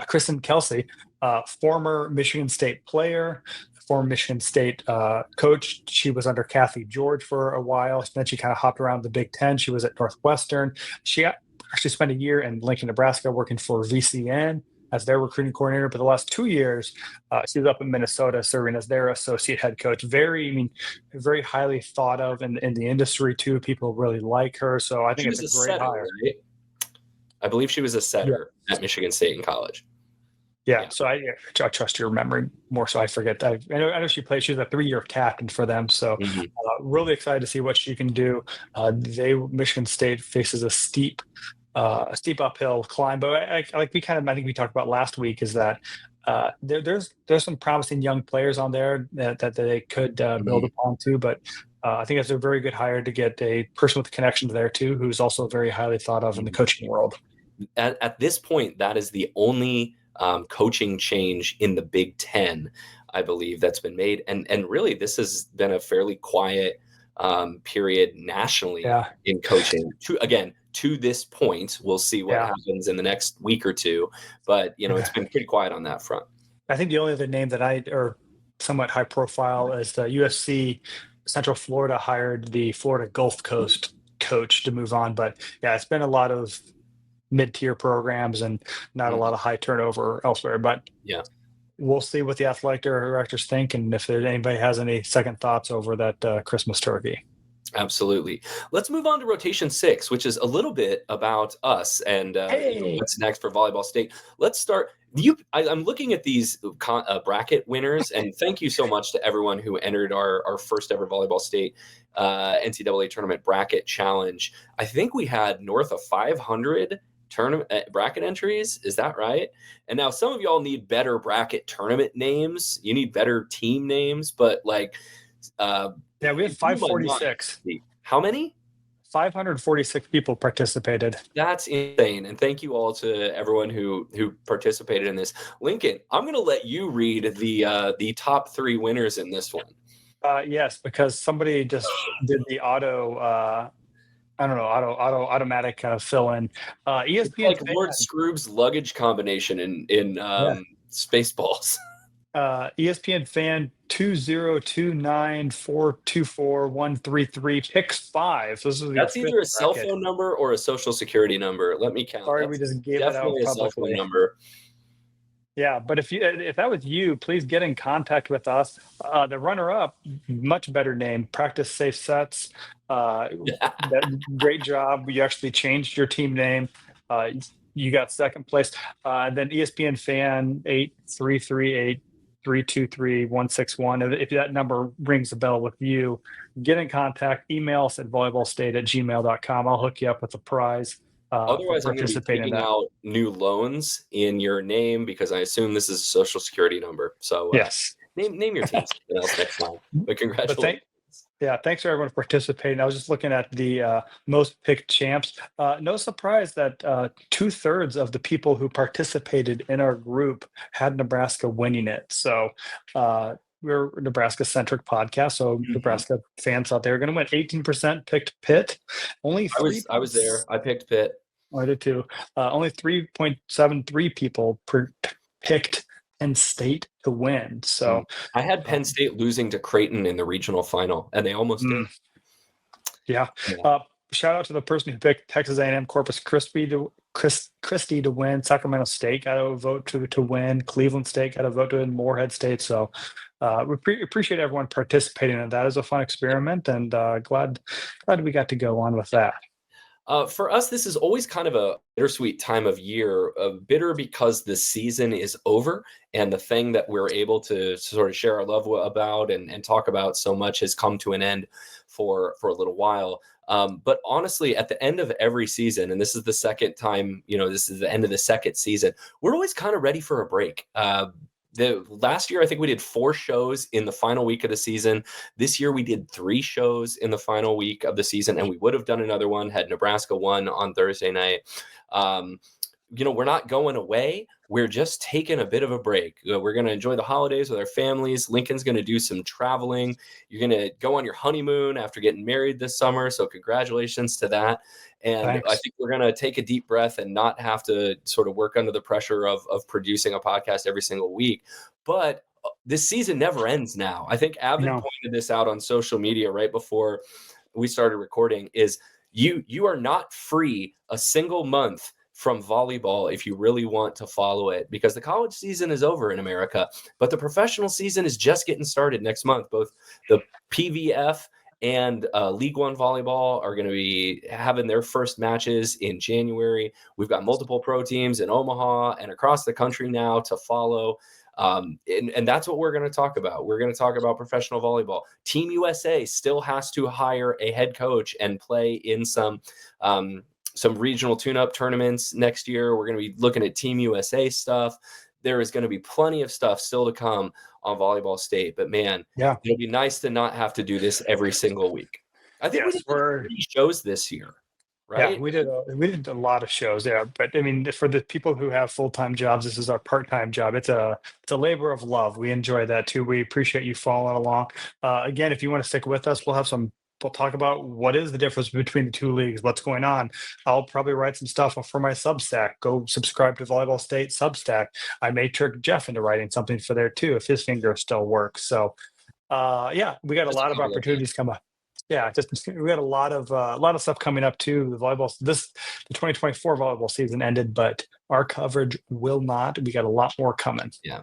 Kristen Kelsey, former Michigan State player, former Michigan State coach. She was under Kathy George for a while. Then she kind of hopped around the Big Ten. She was at Northwestern. She actually spent a year in Lincoln, Nebraska, working for VCN as their recruiting coordinator. But the last 2 years, she was up in Minnesota serving as their associate head coach. Very highly thought of in the industry too. People really like her. So I think it's a great hire. Right? I believe she was a setter at Michigan State in college. Yeah, so I trust your memory more, so I forget that. I know she was a 3-year captain for them, so really excited to see what she can do. Michigan State faces a steep uphill climb, but I think we talked about last week is that there's some promising young players on there that they could build upon too, but I think it's a very good hire to get a person with connections there too, who's also very highly thought of in the coaching world. At this point, that is the only coaching change in the Big Ten, I believe, that's been made. And really, this has been a fairly quiet period nationally in coaching. To this point, we'll see what happens in the next week or two. But, it's been pretty quiet on that front. I think the only other name that or somewhat high profile is the USC Central Florida hired the Florida Gulf Coast coach to move on. But it's been a lot of mid-tier programs and not a lot of high turnover elsewhere, but we'll see what the athletic directors think and if anybody has any second thoughts over that Christmas turkey. Absolutely. Let's move on to rotation 6, which is a little bit about us and what's next for Volleyball State. Let's start. I'm looking at these bracket winners, and thank you so much to everyone who entered our first ever Volleyball State NCAA tournament bracket challenge. I think we had north of 500 tournament bracket entries. Is that right? And now some of y'all need better bracket tournament names. You need better team names, but we had 546. How many? 546 people participated. That's insane. And thank you all to everyone who participated in this. Lincoln, I'm going to let you read the top 3 winners in this one. Yes, because somebody just did the automatic fill in. ESPN like Lord Scrooge's luggage combination in Spaceballs. ESPN fan 20294244133 picks 5. So that's either a cell phone number or a social security number. Let me count. Sorry, we just gave it out definitely a cell phone publicly. number. Yeah, but if that was you, please get in contact with us. The runner-up, much better name, Practice Safe Sets. Great job. You actually changed your team name. You got second place. Then ESPN fan 8338323161. If that number rings a bell with you, get in contact. Email us at volleyballstate@gmail.com. I'll hook you up with a prize. Otherwise, I'm going to be taking out new loans in your name because I assume this is a social security number. So yes, name your team something else next time. But congratulations. Thanks for everyone participating. I was just looking at the most picked champs. No surprise that 2/3 of the people who participated in our group had Nebraska winning it. So we're a Nebraska-centric podcast, so Nebraska fans out there are going to win. 18% picked Pitt. Only I was there. I picked Pitt. I did too. Only 3.73 people picked Penn State to win. So I had Penn State losing to Creighton in the regional final, and they almost did. Yeah. Shout out to the person who picked Texas A&M Corpus Christi to win. Sacramento State got a vote to win. Cleveland State got a vote to win. Morehead State. So we appreciate everyone participating in that. It was a fun experiment, and glad we got to go on with that. For us, this is always kind of a bittersweet time of year. Bitter because the season is over and the thing that we're able to sort of share our love about and talk about so much has come to an end for a little while. But honestly, at the end of every season, and this is the second time, this is the end of the second season, we're always kind of ready for a break. The last year, I think we did 4 shows in the final week of the season. This year, we did 3 shows in the final week of the season, and we would have done another one had Nebraska won on Thursday night. We're not going away. We're just taking a bit of a break. We're going to enjoy the holidays with our families. Lincoln's going to do some traveling. You're going to go on your honeymoon after getting married this summer. So congratulations to that. And thanks. I think we're going to take a deep breath and not have to sort of work under the pressure of producing a podcast every single week. But this season never ends now. I think Abden pointed this out on social media right before we started recording is you are not free a single month from volleyball if you really want to follow it, because the college season is over in America, but the professional season is just getting started next month. Both the PVF and League One volleyball are going to be having their first matches in January. We've got multiple pro teams in Omaha and across the country now to follow. And that's what we're going to talk about. We're going to talk about professional volleyball. Team USA still has to hire a head coach and play in some regional tune-up tournaments next year. We're going to be looking at Team USA stuff. There is going to be plenty of stuff still to come on Volleyball State, but man, it'll be nice to not have to do this every single week. I think we did 3 shows this year, right? Yeah, we did a lot of shows. Yeah, but I mean, for the people who have full-time jobs, this is our part-time job. It's a labor of love. We enjoy that too. We appreciate you following along. Again, if you want to stick with us, we'll talk about what is the difference between the two leagues, what's going on. I'll probably write some stuff for my Substack. Go subscribe to Volleyball State Substack. I may trick Jeff into writing something for there too, if his finger still works. So we got a lot of opportunities coming up. Yeah, we got a lot of stuff coming up too. The 2024 volleyball season ended, but our coverage will not. We got a lot more coming. Yeah.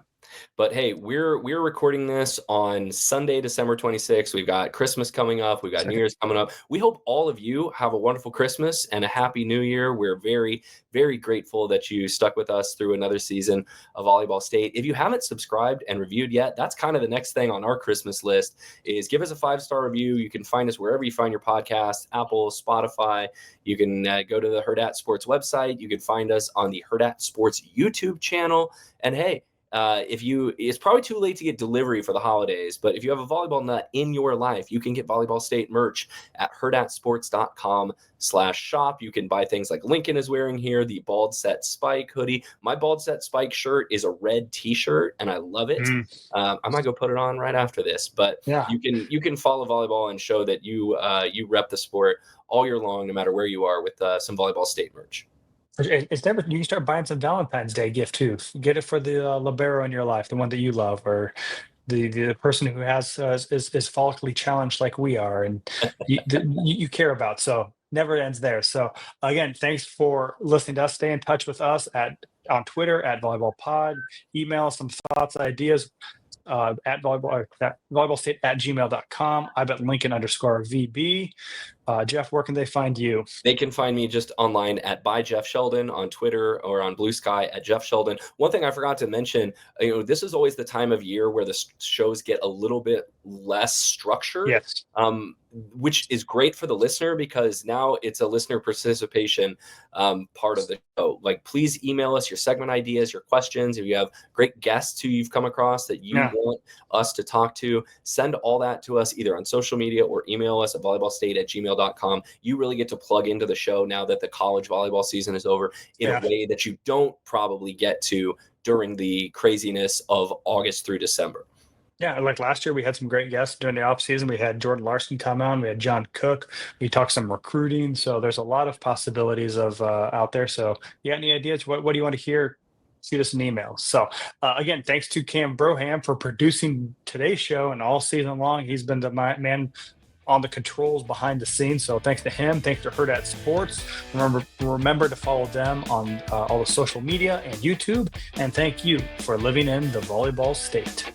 But hey, we're recording this on Sunday, December 26th. We've got Christmas coming up. We've got New Year's coming up. We hope all of you have a wonderful Christmas and a happy New Year. We're very, very grateful that you stuck with us through another season of Volleyball State. If you haven't subscribed and reviewed yet, that's kind of the next thing on our Christmas list is give us a 5-star review. You can find us wherever you find your podcast, Apple, Spotify. You can go to the Hurrdat Sports website. You can find us on the Hurrdat Sports YouTube channel. And hey, it's probably too late to get delivery for the holidays, but if you have a volleyball nut in your life, you can get Volleyball State merch at hurrdatsports.com/shop. You can buy things like Lincoln is wearing here, the Bald Set Spike hoodie. My Bald Set Spike shirt is a red t-shirt and I love it. I might go put it on right after this, but you can follow volleyball and show that you rep the sport all year long, no matter where you are, with some Volleyball State merch. It's never. You can start buying some Valentine's Day gift too. Get it for the libero in your life, the one that you love, or the person who has is follically challenged like we are, and you care about. So never ends there. So again, thanks for listening to us. Stay in touch with us on Twitter at Volleyball Pod. Email some thoughts, ideas at volleyballstate@gmail.com. I'm at Lincoln_VB. Jeff, where can they find you? They can find me just online at by Jeff Sheldon on Twitter, or on Blue Sky at Jeff Sheldon. One thing I forgot to mention, this is always the time of year where the shows get a little bit less structured. Yes. Which is great for the listener, because now it's a listener participation part of the show. Like, please email us your segment ideas, your questions. If you have great guests who you've come across that you want us to talk to, send all that to us either on social media or email us at volleyballstate@gmail.com. You really get to plug into the show now that the college volleyball season is over in a way that you don't probably get to during the craziness of August through December. Yeah, like last year, we had some great guests during the off season. We had Jordan Larson come on. We had John Cook. We talked some recruiting. So there's a lot of possibilities of out there. So you got any ideas? What do you want to hear? Shoot us an email. So again, thanks to Cam Broham for producing today's show and all season long. He's been the man on the controls behind the scenes. So thanks to him. Thanks to Hurrdat Sports. Remember to follow them on all the social media and YouTube. And thank you for living in the Volleyball State.